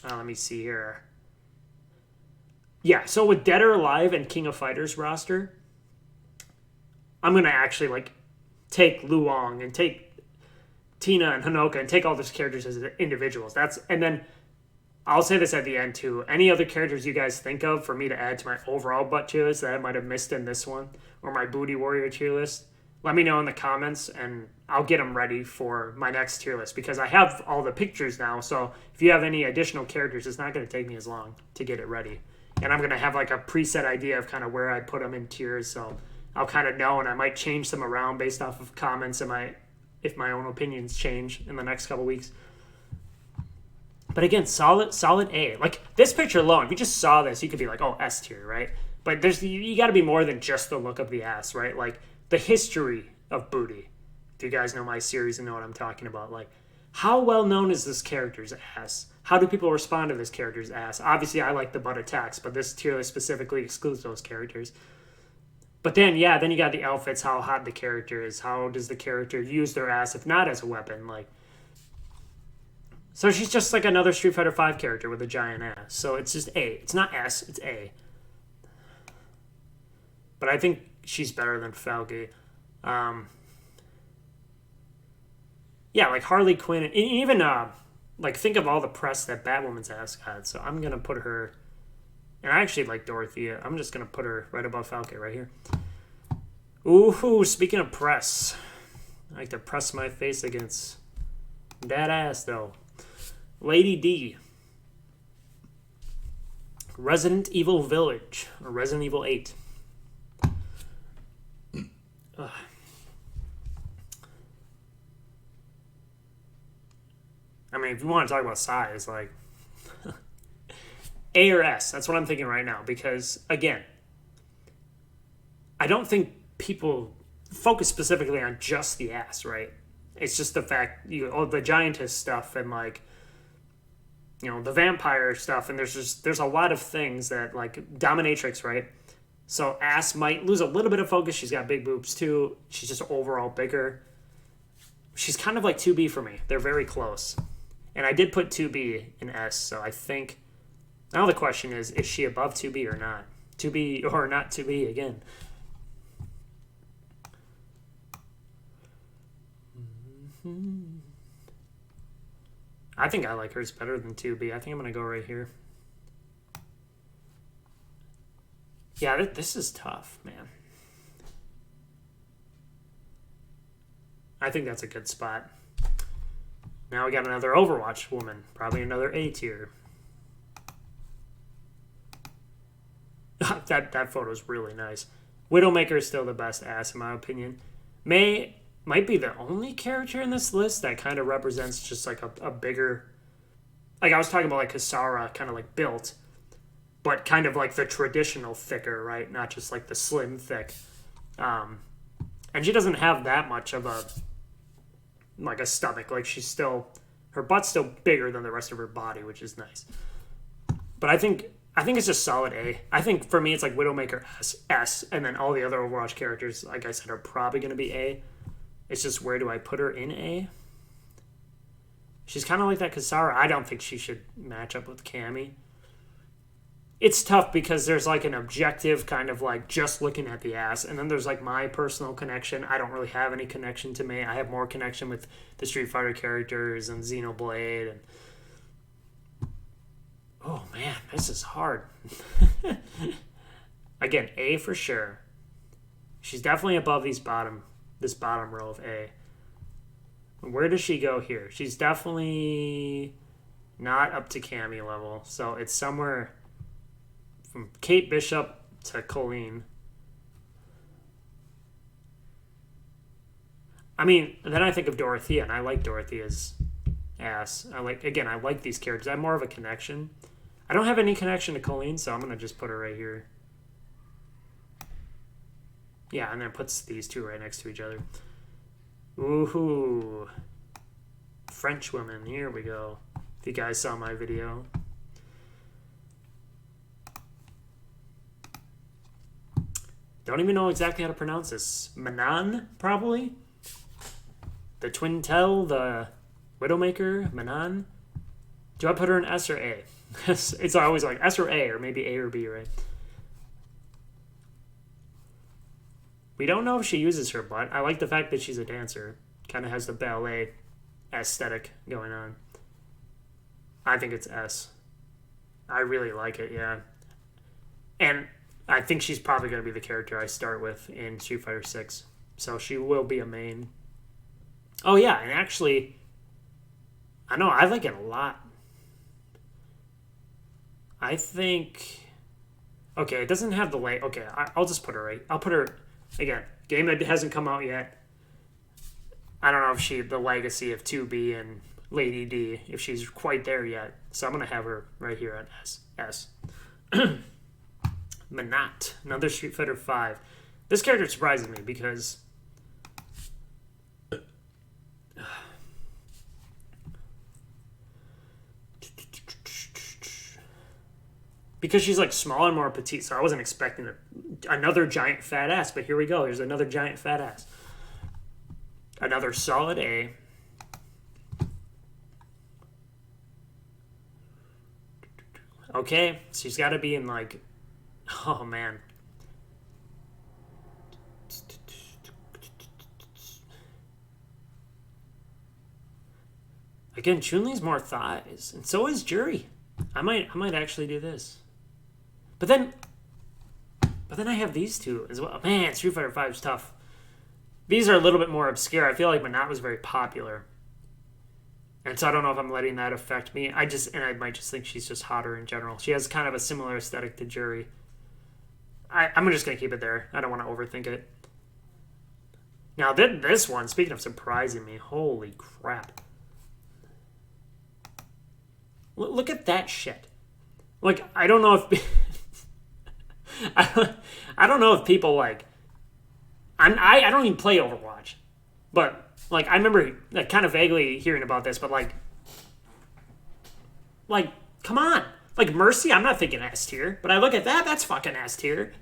[SPEAKER 1] let me see here. Yeah, so with Dead or Alive and King of Fighters roster, I'm going to actually, take Luong and take Tina and Hanoka and take all those characters as individuals. And then I'll say this at the end, too. Any other characters you guys think of for me to add to my overall butt tier list that I might have missed in this one, or my Booty Warrior tier list, let me know in the comments, and I'll get them ready for my next tier list because I have all the pictures now. So if you have any additional characters, it's not going to take me as long to get it ready. And I'm going to have a preset idea of kind of where I put them in tiers. So I'll kind of know, and I might change them around based off of comments and if my own opinions change in the next couple weeks. But again, solid A. This picture alone, if you just saw this, you could be oh, S tier, right? But you got to be more than just the look of the ass, right? The history of Booty. If you guys know my series and know what I'm talking about, how well known is this character's ass? How do people respond to this character's ass? Obviously, I like the butt attacks, but this tier list specifically excludes those characters. But then you got the outfits, how hot the character is, how does the character use their ass if not as a weapon, So she's just another Street Fighter V character with a giant ass. So it's just A. It's not S, it's A. But I think she's better than Falke. Yeah, Harley Quinn, and even think of all the press that Batwoman's ass had. So I'm gonna put her, and I actually like Dorothea. I'm just gonna put her right above Falke right here. Ooh, speaking of press, I like to press my face against that ass though. Lady D. Resident Evil Village, or Resident Evil 8. Ugh. I mean, if you want to talk about size, A or S, that's what I'm thinking right now. Because, again, I don't think people focus specifically on just the ass, right? It's just the fact the giantess stuff and like the vampire stuff, and there's a lot of things that like dominatrix, right? So ass might lose a little bit of focus. She's got big boobs too. She's just overall bigger. She's kind of like 2B for me. They're very close. And I did put 2B in S, so I think now the question is she above 2B or not? 2B or not 2B again. I think I like hers better than 2B. I think I'm going to go right here. Yeah, this is tough, man. I think that's a good spot. Now we got another Overwatch woman. Probably another A tier. that photo's really nice. Widowmaker is still the best ass in my opinion. Mei might be the only character in this list that kind of represents just like a bigger... Like I was talking about like Kasara kind of like built, but kind of like the traditional thicker, right? Not just like the slim thick. And she doesn't have that much of a stomach. Like her butt's still bigger than the rest of her body, which is nice. But I think it's just solid A. I think for me it's like Widowmaker S, and then all the other Overwatch characters, like I said, are probably going to be A. It's just where do I put her in A? She's kind of like that Kasara. I don't think she should match up with Cammy. It's tough because there's like an objective kind of like just looking at the ass, and then there's like my personal connection. I don't really have any connection to Mei. I have more connection with the Street Fighter characters and Xenoblade. And oh man, this is hard. Again, A for sure. She's definitely above this bottom row of A. Where does she go here? She's definitely not up to Cammy level, so it's somewhere from Kate Bishop to Colleen. I mean, then I think of Dorothea, and I like Dorothea's ass. I like these characters. I have more of a connection. I don't have any connection to Colleen, so I'm going to just put her right here. Yeah, and then puts these two right next to each other. Ooh. French woman. Here we go. If you guys saw my video. Don't even know exactly how to pronounce this. Manon, probably? The Twintel, the Widowmaker, Manon. Do I put her in S or A? It's always like S or A, or maybe A or B, right? We don't know if she uses her butt. I like the fact that she's a dancer. Kind of has the ballet aesthetic going on. I think it's S. I really like it, yeah. And I think she's probably going to be the character I start with in Street Fighter 6. So she will be a main. Oh, yeah, and actually, I know, I like it a lot. I think... Okay, it doesn't have the light. Okay, I'll just put her right. I'll put her... Again, game that hasn't come out yet. I don't know if the legacy of 2B and Lady D, if she's quite there yet. So I'm going to have her right here at S. Menat, another Street Fighter 5. This character surprises me because... Because she's like smaller and more petite, so I wasn't expecting another giant fat ass, but here we go. Here's another giant fat ass. Another solid A. Okay, she's got to be in like... Oh, man. Again, Chun-Li's more thighs, and so is Juri. I might actually do this. But then I have these two as well. Man, Street Fighter 5 is tough. These are a little bit more obscure. I feel like Menat was very popular. And so I don't know if I'm letting that affect me. I might just think she's just hotter in general. She has kind of a similar aesthetic to Juri. I'm just going to keep it there. I don't want to overthink it. Now, this one, speaking of surprising me, holy crap. Look at that shit. Like, I don't know if... I don't know if people, like, I don't even play Overwatch, but like I remember like kind of vaguely hearing about this, but like come on, like Mercy, I'm not thinking S tier, but I look at that, that's fucking S tier.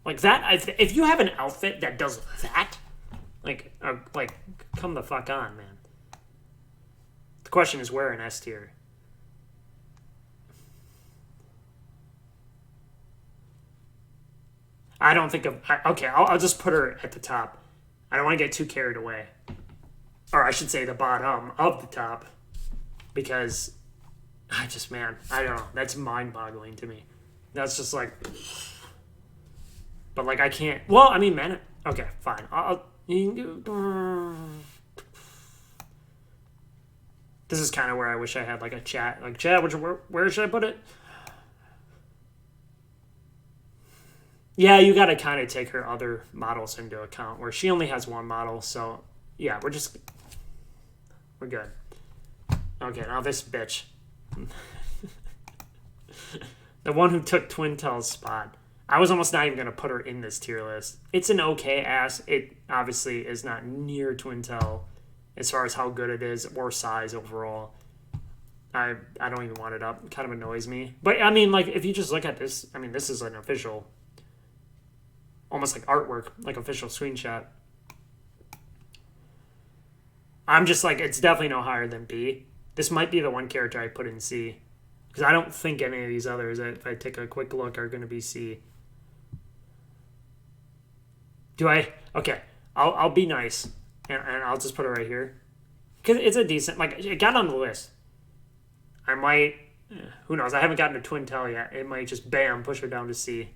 [SPEAKER 1] Like that, if you have an outfit that does that, like come the fuck on, man. The question is where in S tier. I don't think of. Okay, I'll just put her at the top. I don't want to get too carried away. Or I should say the bottom of the top. Because man, I don't know. That's mind boggling to me. That's just like. But like, I can't. Well, I mean, man. Okay, fine. This is kind of where I wish I had like a chat. Like, chat, where should I put it? Yeah, you got to kind of take her other models into account, where she only has one model. So, yeah, we're good. Okay, now this bitch. The one who took Twintel's spot. I was almost not even going to put her in this tier list. It's an okay ass. It obviously is not near Twintel as far as how good it is or size overall. I don't even want it up. It kind of annoys me. But, I mean, like, if you just look at this, I mean, this is an official... almost like artwork, like official screenshot. I'm just like, it's definitely no higher than B. This might be the one character I put in C. Because I don't think any of these others, if I take a quick look, are going to be C. Do I? Okay, I'll be nice. And I'll just put it right here. Because it's a decent, like, it got on the list. I might, who knows, I haven't gotten to Twintel yet. It might just, bam, push her down to C.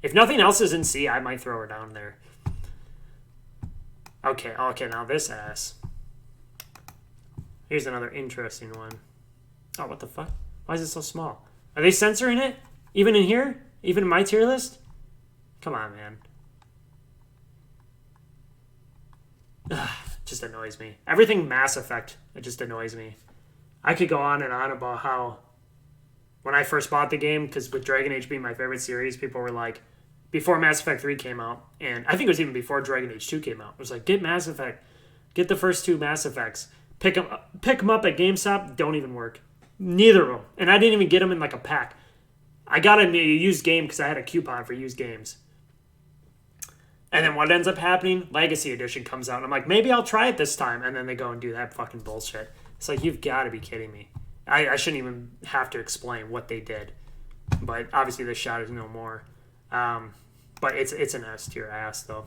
[SPEAKER 1] If nothing else is in C, I might throw her down there. Okay, now this ass. Here's another interesting one. Oh, what the fuck? Why is it so small? Are they censoring it? Even in here? Even in my tier list? Come on, man. Ugh, just annoys me. Everything Mass Effect, it just annoys me. I could go on and on about how when I first bought the game, because with Dragon Age being my favorite series, people were like, before Mass Effect 3 came out, and I think it was even before Dragon Age 2 came out, it was like, get Mass Effect. Get the first two Mass Effects. Pick them up at GameStop, don't even work. Neither of them. And I didn't even get them in like a pack. I got a used game because I had a coupon for used games. And then what ends up happening? Legacy Edition comes out, and I'm like, maybe I'll try it this time. And then they go and do that fucking bullshit. It's like, you've got to be kidding me. I shouldn't even have to explain what they did. But obviously this shot is no more. But it's an S tier ass, though.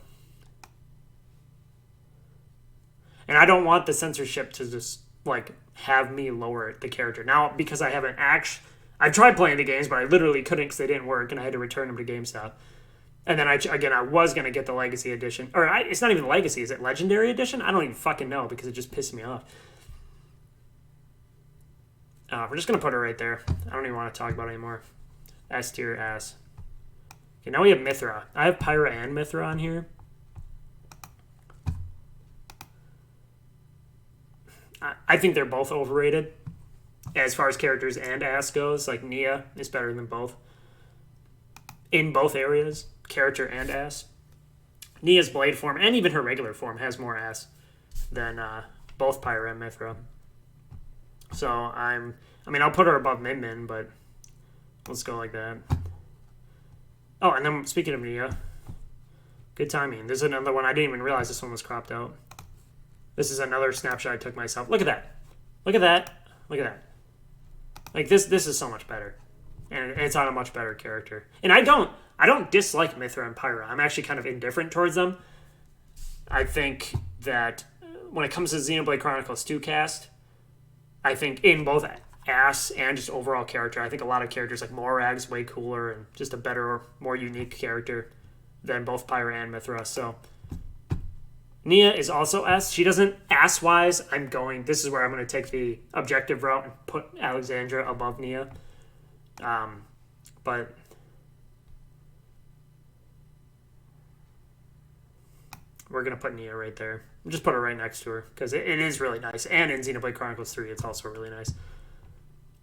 [SPEAKER 1] And I don't want the censorship to just, like, have me lower the character. Now, because I haven't I tried playing the games, but I literally couldn't because they didn't work, and I had to return them to GameStop. And then, I was going to get the Legacy Edition. Or, it's not even Legacy. Is it Legendary Edition? I don't even fucking know because it just pissed me off. We're just going to put her right there. I don't even want to talk about it anymore. S tier ass. Okay, now we have Mythra. I have Pyra and Mythra on here. I think they're both overrated as far as characters and ass goes. Like, Nia is better than both. In both areas, character and ass. Nia's blade form, and even her regular form, has more ass than both Pyra and Mythra. So, I'll put her above Min, but let's go like that. Oh, and then speaking of Nia, good timing. There's another one. I didn't even realize this one was cropped out. This is another snapshot I took myself. Look at that. Look at that. Look at that. Like, this is so much better. And it's on a much better character. And I don't dislike Mythra and Pyra. I'm actually kind of indifferent towards them. I think that when it comes to Xenoblade Chronicles 2 cast, I think in both ass and just overall character, I think a lot of characters like Morag's way cooler and just a better, more unique character than both Pyra and Mythra. So Nia is also S. She doesn't, ass-wise, this is where I'm going to take the objective route and put Alexandra above Nia. But we're going to put Nia right there. Just put her right next to her because it is really nice. And in Xenoblade Chronicles 3, it's also really nice.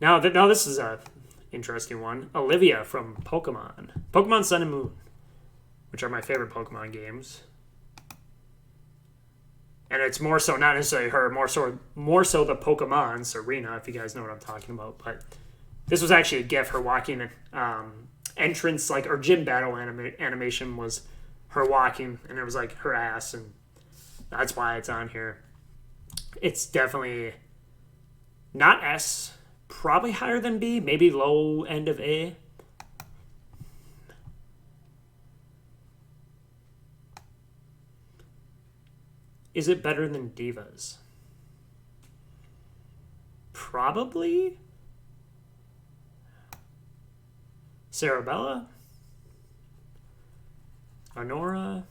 [SPEAKER 1] Now this is a interesting one. Olivia from Pokemon Sun and Moon, which are my favorite Pokemon games. And it's more so not necessarily her, more so the Pokemon Serena, if you guys know what I'm talking about. But this was actually a GIF. Her walking entrance, like, or gym battle animation was her walking, and it was like her ass, and that's why it's on here. It's definitely not S, probably higher than B, maybe low end of A. Is it better than Divas? Probably. Sarabella? Honora?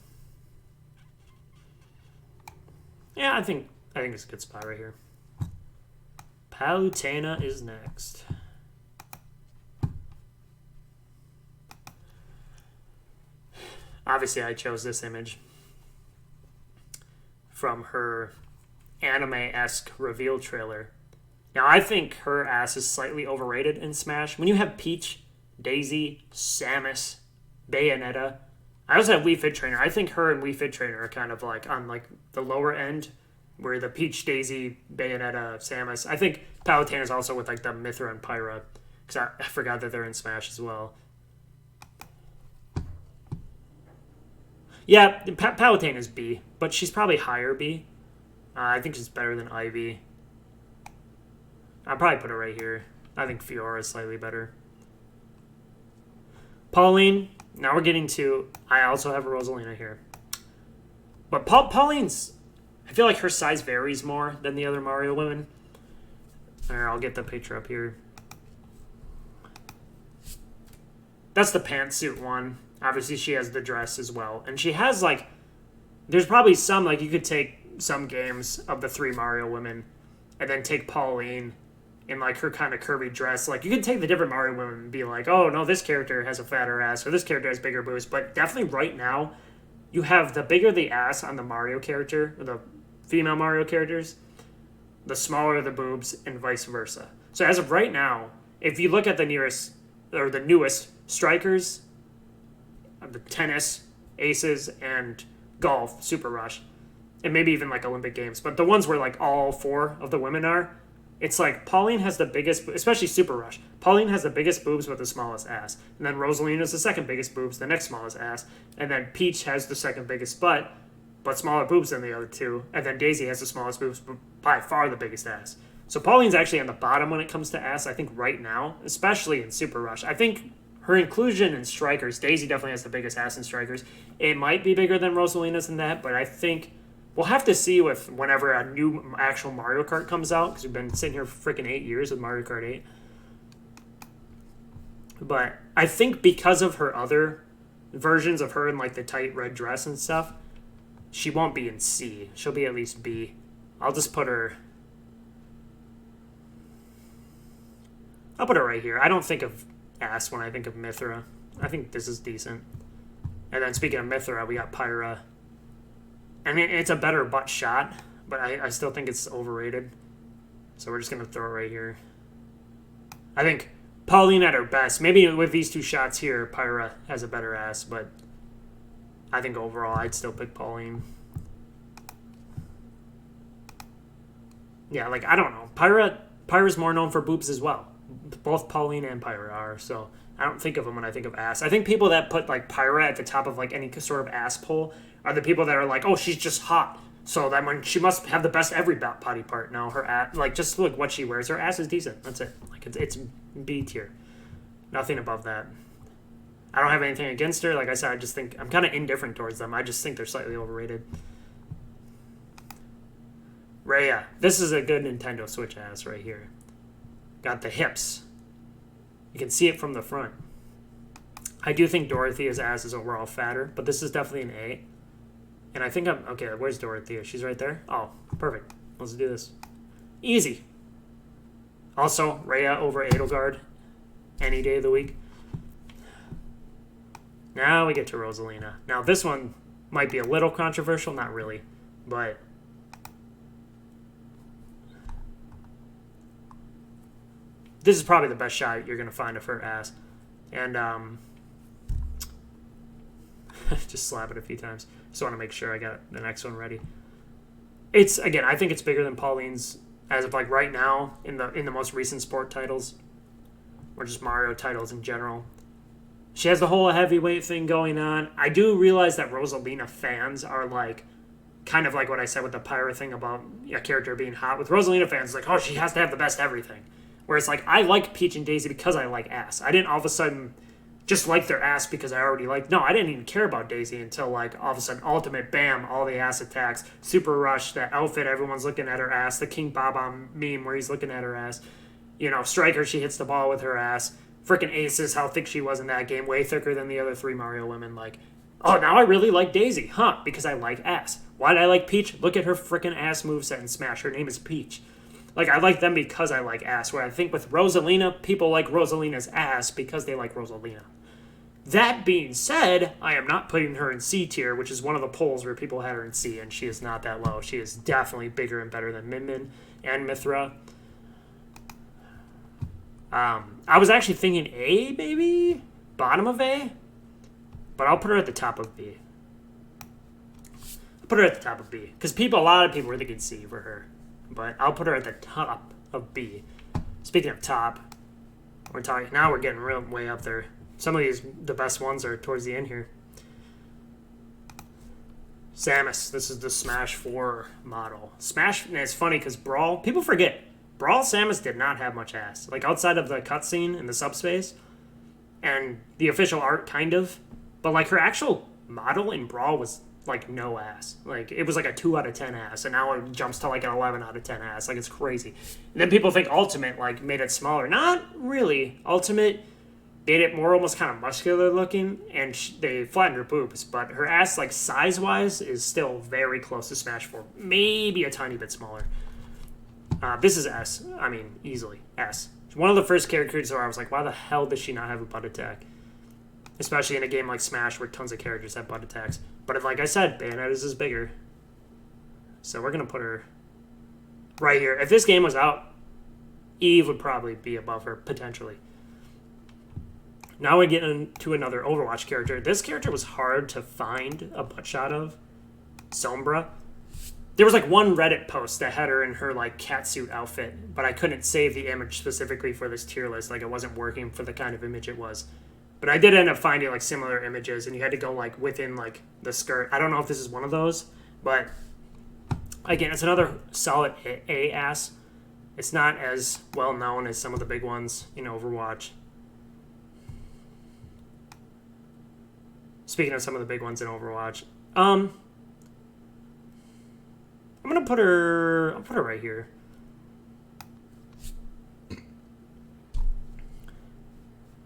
[SPEAKER 1] Yeah, I think it's a good spot right here. Palutena is next. Obviously, I chose this image from her anime-esque reveal trailer. Now, I think her ass is slightly overrated in Smash. When you have Peach, Daisy, Samus, Bayonetta, I also have Wii Fit Trainer. I think her and Wii Fit Trainer are kind of like on like the lower end, where the Peach, Daisy, Bayonetta, Samus. I think Palutena is also with like the Mythra and Pyra, because I forgot that they're in Smash as well. Yeah, Palutena is B, but she's probably higher B. I think she's better than Ivy. I'll probably put her right here. I think Fiora is slightly better. Pauline, now we're getting to... I also have Rosalina here. But Pauline's... I feel like her size varies more than the other Mario women. Alright, I'll get the picture up here. That's the pantsuit one. Obviously, she has the dress as well. And she has, like... There's probably some, like, you could take some games of the 3 Mario women and then take Pauline in, like, her kind of curvy dress. Like, you could take the different Mario women and be like, oh, no, this character has a fatter ass, or this character has bigger boobs. But definitely right now, you have the bigger the ass on the Mario character, or the female Mario characters, the smaller the boobs, and vice versa. So as of right now, if you look at the newest strikers, the tennis, aces, and golf, Super Rush, and maybe even like Olympic Games, but the ones where like all 4 of the women are, it's like Pauline has the biggest, especially Super Rush. Pauline has the biggest boobs with the smallest ass, and then Rosalina is the second biggest boobs, the next smallest ass, and then Peach has the second biggest butt, but smaller boobs than the other 2, and then Daisy has the smallest boobs, but by far the biggest ass. So Pauline's actually on the bottom when it comes to ass, I think, right now, especially in Super Rush. I think her inclusion in Strikers, Daisy definitely has the biggest ass in Strikers. It might be bigger than Rosalina's in that, but I think we'll have to see with whenever a new actual Mario Kart comes out, because we've been sitting here for freaking 8 years with Mario Kart 8. But I think because of her other versions of her in like the tight red dress and stuff, she won't be in C. She'll be at least B. I'll just put her... I'll put her right here. I don't think of ass when I think of Mythra. I think this is decent. And then speaking of Mythra, we got Pyra. I mean, it's a better butt shot, but I still think it's overrated. So we're just going to throw it right here. I think Pauline at her best. Maybe with these 2 shots here, Pyra has a better ass, but I think overall I'd still pick Pauline. Yeah, like, I don't know. Pyra's more known for boobs as well. Both Pauline and Pyra are, so I don't think of them when I think of ass. I think people that put, like, Pyra at the top of, like, any sort of ass poll are the people that are like, oh, she's just hot, so that when she must have the best every body part. No, her ass, like, just look what she wears. Her ass is decent. That's it. Like, it's B tier. Nothing above that. I don't have anything against her. Like I said, I just think I'm kind of indifferent towards them. I just think they're slightly overrated. Rhea. This is a good Nintendo Switch ass right here. Got the hips. You can see it from the front. I do think Dorothea's ass is overall fatter, but this is definitely an A. And I think I'm... Okay, where's Dorothea? She's right there? Oh, perfect. Let's do this. Easy. Also, Rhea over Edelgard any day of the week. Now we get to Rosalina. Now, this one might be a little controversial. Not really, but... This is probably the best shot you're going to find of her ass. And, just slap it a few times. Just want to make sure I got the next one ready. It's, again, I think it's bigger than Pauline's as of like right now in the most recent sport titles, or just Mario titles in general. She has the whole heavyweight thing going on. I do realize that Rosalina fans are like, kind of like what I said with the Pyra thing about a character being hot. With Rosalina fans, like, oh, she has to have the best everything. Whereas, like, I like Peach and Daisy because I like ass. I didn't all of a sudden just like their ass because I already like. No, I didn't even care about Daisy until, like, all of a sudden, Ultimate, bam, all the ass attacks. Super Rush, that outfit, everyone's looking at her ass. The King Baba meme where he's looking at her ass. You know, Striker, she hits the ball with her ass. Freaking Aces, how thick she was in that game. Way thicker than the other 3 Mario women. Like, oh, now I really like Daisy. Huh, because I like ass. Why did I like Peach? Look at her freaking ass moveset in Smash. Her name is Peach. Like, I like them because I like ass, where I think with Rosalina, people like Rosalina's ass because they like Rosalina. That being said, I am not putting her in C tier, which is one of the polls where people had her in C, and she is not that low. She is definitely bigger and better than Min Min and Mythra. I was actually thinking A, maybe? Bottom of A? But I'll put her at the top of B. I'll put her at the top of B. Because a lot of people were thinking C for her. But I'll put her at the top of B. Speaking of top, we're getting real way up there. Some of these, the best ones are towards the end here. Samus, this is the Smash 4 model. Smash, and it's funny because Brawl, people forget, Brawl Samus did not have much ass. Like, outside of the cutscene in the subspace, and the official art, kind of. But, like, her actual model in Brawl was, like, no ass. Like, it was like a 2 out of 10 ass, and now it jumps to, like, an 11 out of 10 ass. Like, it's crazy. And then people think Ultimate, like, made it smaller. Not really. Ultimate made it more almost kind of muscular looking, and they flattened her boobs. But her ass, like, size-wise, is still very close to Smash 4. Maybe a tiny bit smaller. This is S. I mean, easily. S. One of the first characters where I was like, why the hell does she not have a butt attack? Especially in a game like Smash where tons of characters have butt attacks. But like I said, Bayonetta's is bigger. So we're going to put her right here. If this game was out, Eve would probably be above her, potentially. Now we get into another Overwatch character. This character was hard to find a butt shot of. Sombra. There was like one Reddit post that had her in her like catsuit outfit, but I couldn't save the image specifically for this tier list. Like it wasn't working for the kind of image it was. But I did end up finding like similar images, and you had to go like within like the skirt. I don't know if this is one of those, but again, it's another solid A ass. It's not as well known as some of the big ones in Overwatch. Speaking of some of the big ones in Overwatch, I'm gonna put her. I'll put her right here.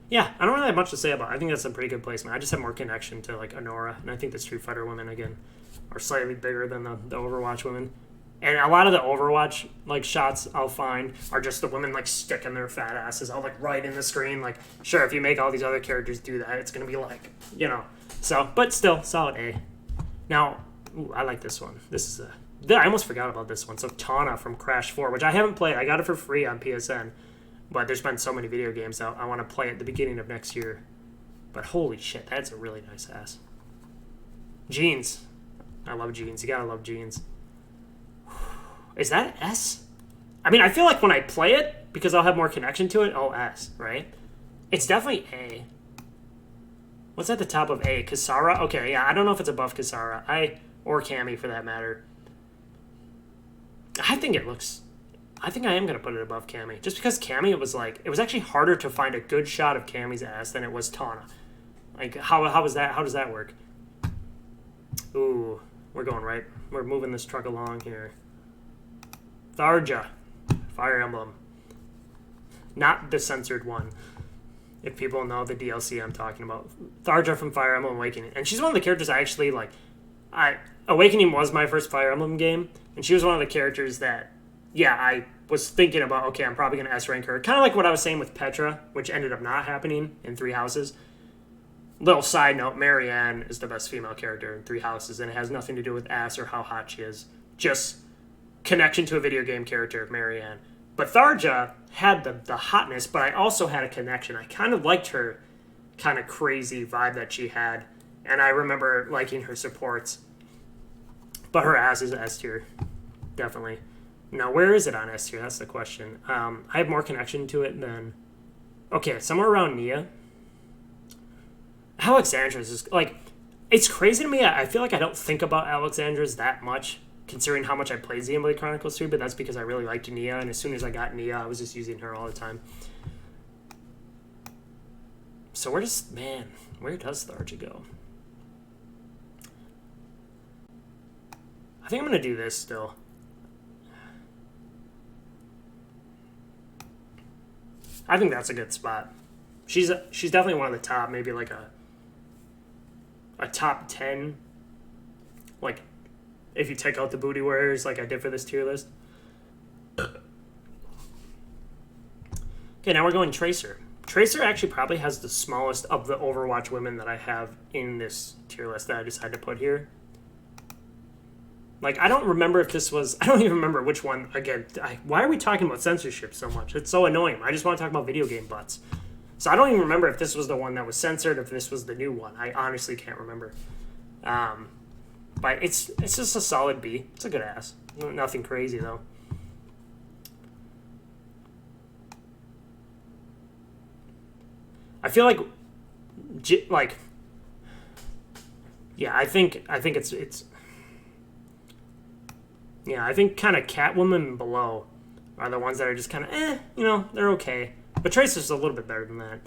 [SPEAKER 1] Yeah, I don't really have much to say about it. I think that's a pretty good placement. I just have more connection to like Anora, and I think the Street Fighter women again are slightly bigger than the Overwatch women. And a lot of the Overwatch like shots I'll find are just the women like sticking their fat asses out like right in the screen. Like, sure, if you make all these other characters do that, it's gonna be like, you know. So, but still, solid A. Now, I like this one. This is I almost forgot about this one. So Tawna from Crash 4, which I haven't played. I got it for free on PSN. But there's been so many video games out. I want to play at the beginning of next year. But holy shit, that's a really nice ass. Jeans. I love jeans. You gotta love jeans. Is that S? I mean, I feel like when I play it, because I'll have more connection to it, oh, S, right? It's definitely A. What's at the top of A? Kisara? Okay, yeah, I don't know if it's above Kisara. Or Cammy, for that matter. I think I am going to put it above Cammy. Just because Cammy, it was actually harder to find a good shot of Cammy's ass than it was Tawna. Like, how was that? How does that work? Ooh, we're going right. We're moving this truck along here. Tharja, Fire Emblem. Not the censored one. If people know the DLC I'm talking about. Tharja from Fire Emblem Awakening. And she's one of the characters I actually, like... Awakening was my first Fire Emblem game, and she was one of the characters that... Yeah, I was thinking about, okay, I'm probably going to S-rank her. Kind of like what I was saying with Petra, which ended up not happening in Three Houses. Little side note, Marianne is the best female character in Three Houses, and it has nothing to do with ass or how hot she is. Just connection to a video game character, Marianne. But Tharja had the hotness, but I also had a connection. I kind of liked her kind of crazy vibe that she had, and I remember liking her supports. But her ass is S tier. definitely. Now, where is it on S tier? That's the question. I have more connection to it than... Okay, somewhere around Nia. Alexandra's is, like... It's crazy to me. I feel like I don't think about Alexandra's that much, considering how much I played Xenoblade Chronicles 3, but that's because I really liked Nia, and as soon as I got Nia, I was just using her all the time. So where does Tharja go? I think I'm going to do this still. I think that's a good spot. She's definitely one of the top, maybe like a top 10, like if you take out the booty wearers like I did for this tier list. Okay, now we're going Tracer. Tracer actually probably has the smallest of the Overwatch women that I have in this tier list that I decided to put here. Like, I don't remember if this was... I don't even remember which one. Again, why are we talking about censorship so much? It's so annoying. I just want to talk about video game butts. So I don't even remember if this was the one that was censored, if this was the new one. I honestly can't remember. But it's just a solid B. It's a good ass. Nothing crazy, though. I feel like... Yeah, I think it's... Yeah, I think kind of Catwoman and below are the ones that are just kind of, they're okay. But Tracer's a little bit better than that.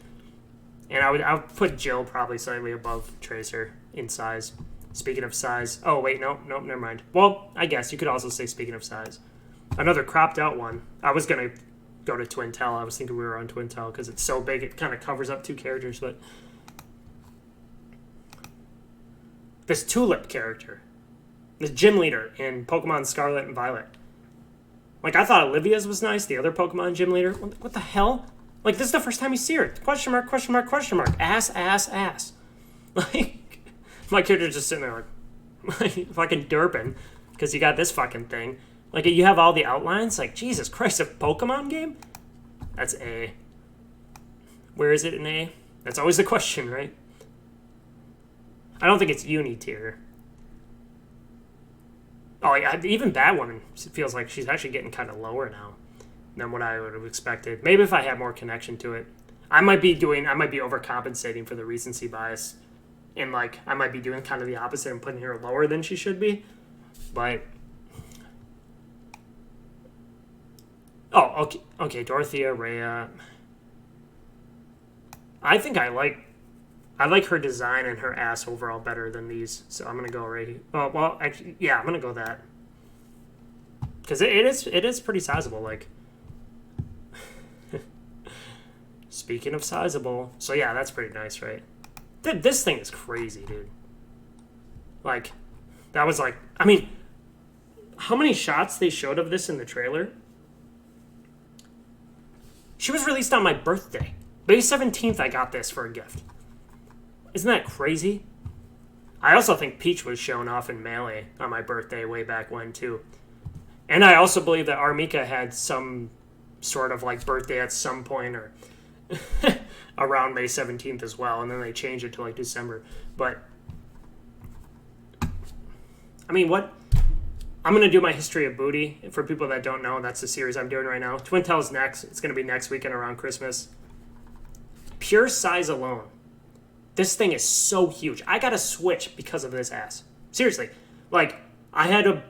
[SPEAKER 1] And I would put Jill probably slightly above Tracer in size. Speaking of size. Oh, wait, nope, never mind. Well, I guess you could also say speaking of size. Another cropped out one. I was going to go to Twintelle. I was thinking we were on Twintelle because it's so big it kind of covers up two characters. But this Tulip character. The gym leader in Pokemon Scarlet and Violet. Like, I thought Olivia's was nice, the other Pokemon gym leader. What the hell? Like, this is the first time you see her. Question mark, question mark, question mark. Ass. Like, my character's just sitting there like fucking derping because you got this fucking thing. Like, you have all the outlines. Like, Jesus Christ, a Pokemon game? That's A. Where is it in A? That's always the question, right? I don't think it's uni tier. Oh, yeah, even Batwoman feels like she's actually getting kind of lower now than what I would have expected. Maybe if I had more connection to it. I might be overcompensating for the recency bias. And, like, I might be doing kind of the opposite and putting her lower than she should be. But... Oh, okay, Dorothea, Rhea. I think I like her design and her ass overall better than these, so I'm gonna go right here. Oh, well, actually, yeah, I'm gonna go that because it is pretty sizable. Like, speaking of sizable, so yeah, that's pretty nice, right? This thing is crazy, dude. Like, that was like, I mean, how many shots they showed of this in the trailer? She was released on my birthday, May 17th. I got this for a gift. Isn't that crazy? I also think Peach was shown off in Melee on my birthday way back when, too. And I also believe that Armika had some sort of, like, birthday at some point or around May 17th as well, and then they changed it to, like, December. But, I mean, what... I'm going to do my History of Booty. For people that don't know, that's the series I'm doing right now. Twintelle's next. It's going to be next weekend around Christmas. Pure size alone. This thing is so huge. I got a Switch because of this ass. Seriously. Like, I had a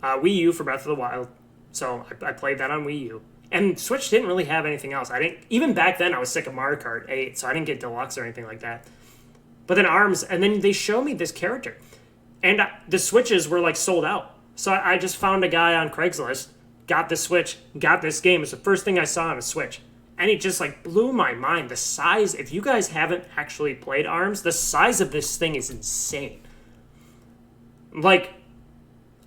[SPEAKER 1] Wii U for Breath of the Wild, so I played that on Wii U. And Switch didn't really have anything else. Even back then, I was sick of Mario Kart 8, so I didn't get Deluxe or anything like that. But then ARMS, and then they show me this character. And the Switches were, like, sold out. So I just found a guy on Craigslist, got the Switch, got this game. It's the first thing I saw on a Switch. And it just, like, blew my mind. The size, if you guys haven't actually played ARMS, the size of this thing is insane. Like,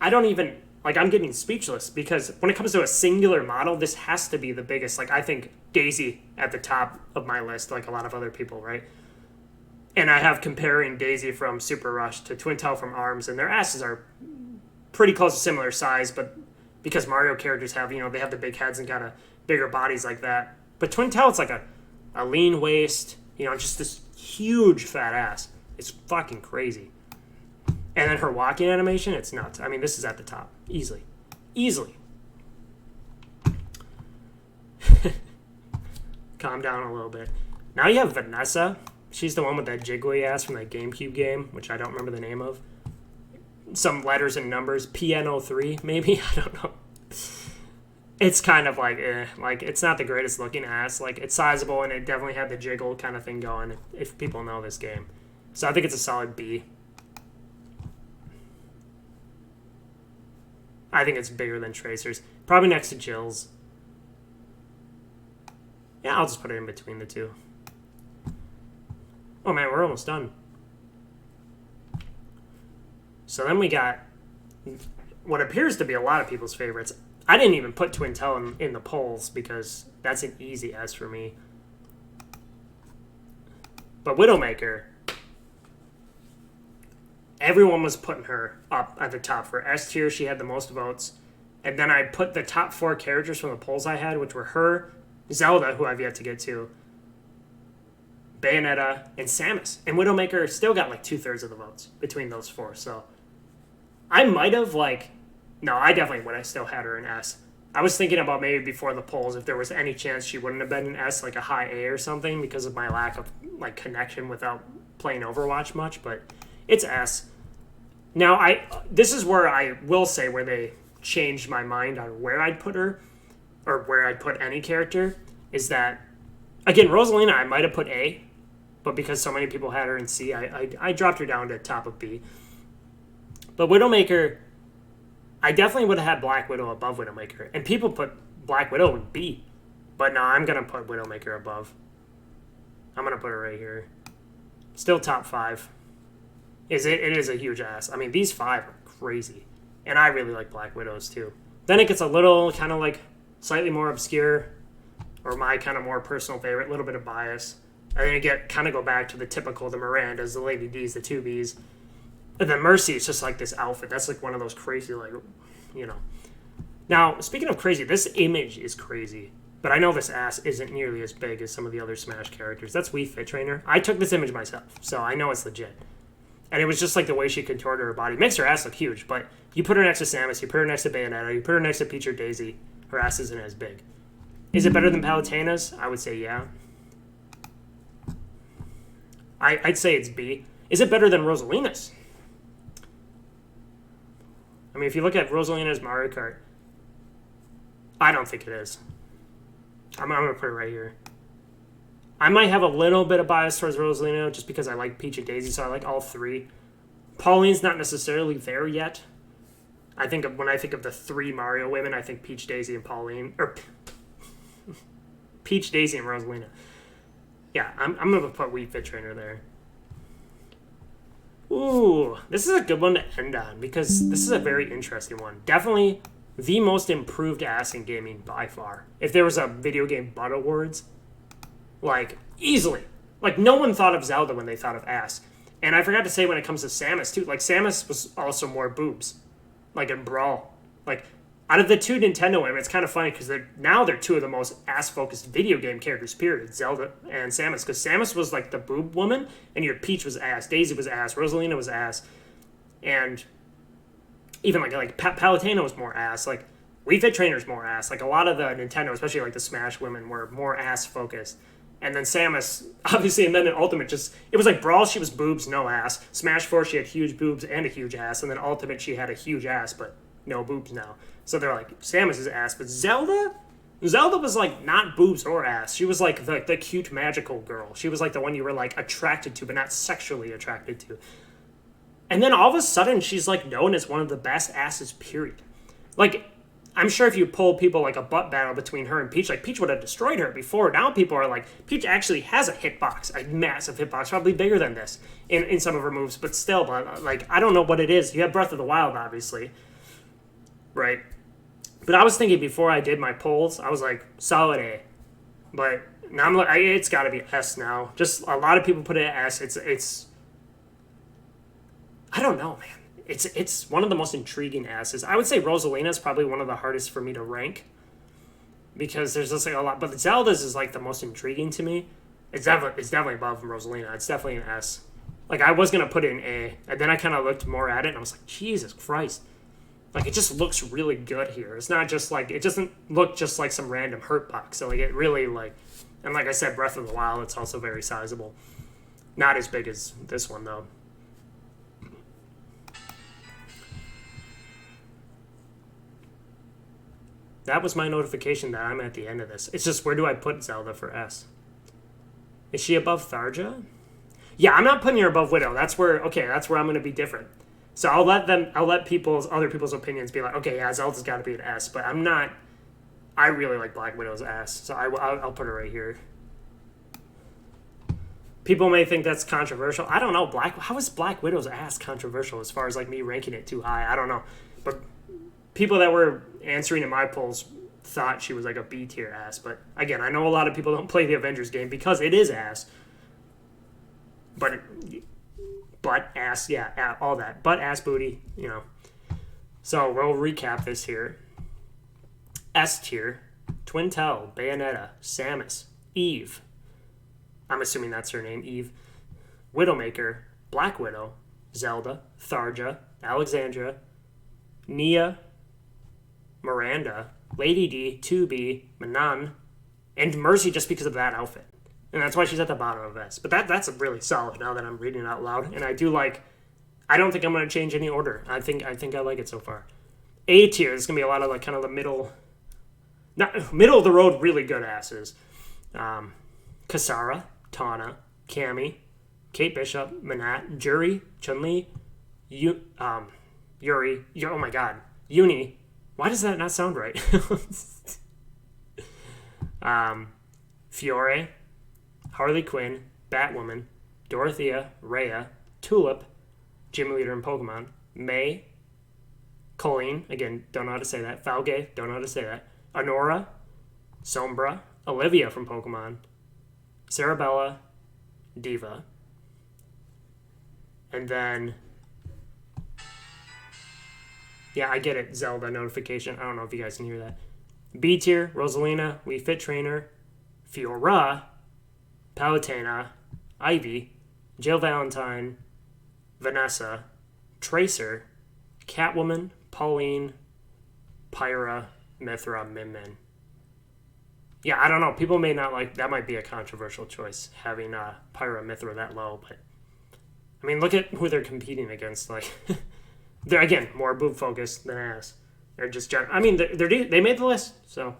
[SPEAKER 1] I don't even, like, I'm getting speechless because when it comes to a singular model, this has to be the biggest. Like, I think Daisy at the top of my list, like a lot of other people, right? And I have comparing Daisy from Super Rush to Twintelle from ARMS, and their asses are pretty close to similar size, but because Mario characters have, they have the big heads and got a bigger bodies like that. But Twintelle, it's like a lean waist, just this huge fat ass. It's fucking crazy. And then her walking animation, it's nuts. I mean, this is at the top, easily. Easily. Calm down a little bit. Now you have Vanessa. She's the one with that jiggly ass from that GameCube game, which I don't remember the name of. Some letters and numbers. PN03, maybe? I don't know. It's kind of like, Like, it's not the greatest looking ass. Like, it's sizable, and it definitely had the jiggle kind of thing going, if people know this game. So I think it's a solid B. I think it's bigger than Tracer's. Probably next to Jill's. Yeah, I'll just put it in between the two. Oh man, we're almost done. So then we got what appears to be a lot of people's favorites. I didn't even put Twintelle in the polls because that's an easy S for me. But Widowmaker, everyone was putting her up at the top for S tier. She had the most votes. And then I put the top 4 characters from the polls I had, which were her, Zelda, who I've yet to get to, Bayonetta, and Samus. And Widowmaker still got like 2/3 of the votes between those 4. So I might have no, I definitely would have still had her in S. I was thinking about maybe before the polls if there was any chance she wouldn't have been in S, like a high A or something, because of my lack of like connection without playing Overwatch much, but it's S. Now this is where I will say where they changed my mind on where I'd put her, or where I'd put any character, is that, again, Rosalina I might have put A, but because so many people had her in C, I dropped her down to top of B. But Widowmaker, I definitely would have had Black Widow above Widowmaker. And people put Black Widow in B. But no, I'm going to put Widowmaker above. I'm going to put her right here. Still top 5. It is a huge ass. I mean, these 5 are crazy. And I really like Black Widows too. Then it gets a little kind of like slightly more obscure, or my kind of more personal favorite, a little bit of bias. And then you kind of go back to the typical, the Mirandas, the Lady D's, the 2Bs. And then Mercy is just like this outfit. That's like one of those crazy, like, you know. Now, speaking of crazy, this image is crazy. But I know this ass isn't nearly as big as some of the other Smash characters. That's Wii Fit Trainer. I took this image myself, so I know it's legit. And it was just like the way she contorted her body. Makes her ass look huge, but you put her next to Samus, you put her next to Bayonetta, you put her next to Peach or Daisy, her ass isn't as big. Is it better than Palutena's? I would say yeah. I'd say it's B. Is it better than Rosalina's? I mean, if you look at Rosalina's Mario Kart, I don't think it is. I'm going to put it right here. I might have a little bit of bias towards Rosalina just because I like Peach and Daisy, so I like all 3. Pauline's not necessarily there yet. When I think of the 3 Mario women, I think Peach, Daisy, and Pauline. Or Peach, Daisy, and Rosalina. Yeah, I'm going to put Wii Fit Trainer there. Ooh, this is a good one to end on because this is a very interesting one. Definitely the most improved ass in gaming by far. If there was a video game butt awards, like, easily. Like, no one thought of Zelda when they thought of ass. And I forgot to say when it comes to Samus, too. Like, Samus was also more boobs. Like, in Brawl. Like, out of the 2 Nintendo women, it's kind of funny because they're 2 of the most ass-focused video game characters, period. Zelda and Samus. Because Samus was, like, the boob woman, and your Peach was ass. Daisy was ass. Rosalina was ass. And even, like Palutena was more ass. Like, Wii Fit Trainer's more ass. Like, a lot of the Nintendo, especially, like, the Smash women, were more ass-focused. And then Samus, obviously, and then in Ultimate, it was like Brawl, she was boobs, no ass. Smash 4, she had huge boobs and a huge ass. And then Ultimate, she had a huge ass, but no boobs now. So they're like, Samus is ass. But Zelda was like not boobs or ass. She was like the cute magical girl. She was like the one you were like attracted to, but not sexually attracted to. And then all of a sudden, she's like known as one of the best asses, period. Like, I'm sure if you pull people like a butt battle between her and Peach, like Peach would have destroyed her before. Now people are like, Peach actually has a hitbox, a massive hitbox, probably bigger than this in some of her moves, but still, like, I don't know what it is. You have Breath of the Wild, obviously, right? But I was thinking before I did my polls, I was like, solid A. But now I'm like, it's got to be S now. Just a lot of people put it at S. It's I don't know, man. It's one of the most intriguing asses. I would say Rosalina is probably one of the hardest for me to rank because there's just like a lot. But Zelda's is like the most intriguing to me. It's definitely above Rosalina. It's definitely an S. Like, I was gonna put it in A, and then I kind of looked more at it, and I was like, Jesus Christ. Like, it just looks really good here. It's not just like, it doesn't look just like some random hurt box. So, like, it really, like, and like I said, Breath of the Wild, it's also very sizable. Not as big as this one, though. That was my notification that I'm at the end of this. It's just, where do I put Zelda for S? Is she above Tharja? Yeah, I'm not putting her above Widow. That's where I'm going to be different. So I'll let other people's opinions be like, okay, yeah, Zelda's got to be an S, but I'm not. I really like Black Widow's ass, so I'll put her right here. People may think that's controversial. I don't know. How is Black Widow's ass controversial as far as like me ranking it too high? I don't know. But people that were answering in my polls thought she was like a B tier ass. But again, I know a lot of people don't play the Avengers game because it is ass. But ass, yeah, all that. Butt, ass, booty, you know. So we'll recap this here. S tier, Twintelle, Bayonetta, Samus, Eve. I'm assuming that's her name, Eve. Widowmaker, Black Widow, Zelda, Tharja, Alexandra, Nia, Miranda, Lady D, 2B, Manan, and Mercy just because of that outfit. And that's why she's at the bottom of S. But that's really solid now that I'm reading it out loud. And I don't think I'm going to change any order. I think I like it so far. A tier, there's going to be a lot of like kind of the middle of the road really good asses. Kasara, Tawna, Cammy, Kate Bishop, Manat, Juri, Chun-Li, Yuri, oh my god, Uni. Why does that not sound right? Fiore, Harley Quinn, Batwoman, Dorothea, Rhea, Tulip, Gym Leader in Pokemon, May, Colleen, again, don't know how to say that, Falgay, don't know how to say that, Honora, Sombra, Olivia from Pokemon, Sarabella, Diva, and then, yeah, I get it, Zelda notification, I don't know if you guys can hear that. B tier, Rosalina, Wii Fit Trainer, Fiora, Palutena, Ivy, Jill Valentine, Vanessa, Tracer, Catwoman, Pauline, Pyra, Mithra, Min. Yeah, I don't know. People may not like that. Might be a controversial choice having Pyra, Mithra that low, but I mean, look at who they're competing against. Like, they're again more boob focused than ass. They're just. I mean, they made the list, so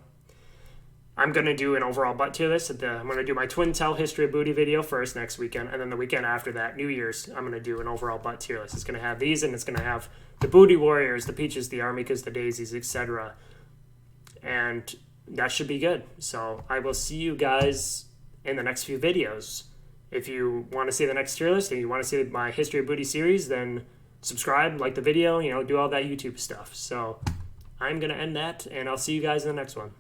[SPEAKER 1] I'm gonna do an overall butt tier list. I'm gonna do my Twintelle history of booty video first next weekend, and then the weekend after that, New Year's, I'm gonna do an overall butt tier list. It's gonna have these, and it's gonna have the booty warriors, the peaches, the armicas, the daisies, etc. And that should be good. So I will see you guys in the next few videos. If you want to see the next tier list and you want to see my history of booty series, then subscribe, like the video, do all that YouTube stuff. So I'm gonna end that, and I'll see you guys in the next one.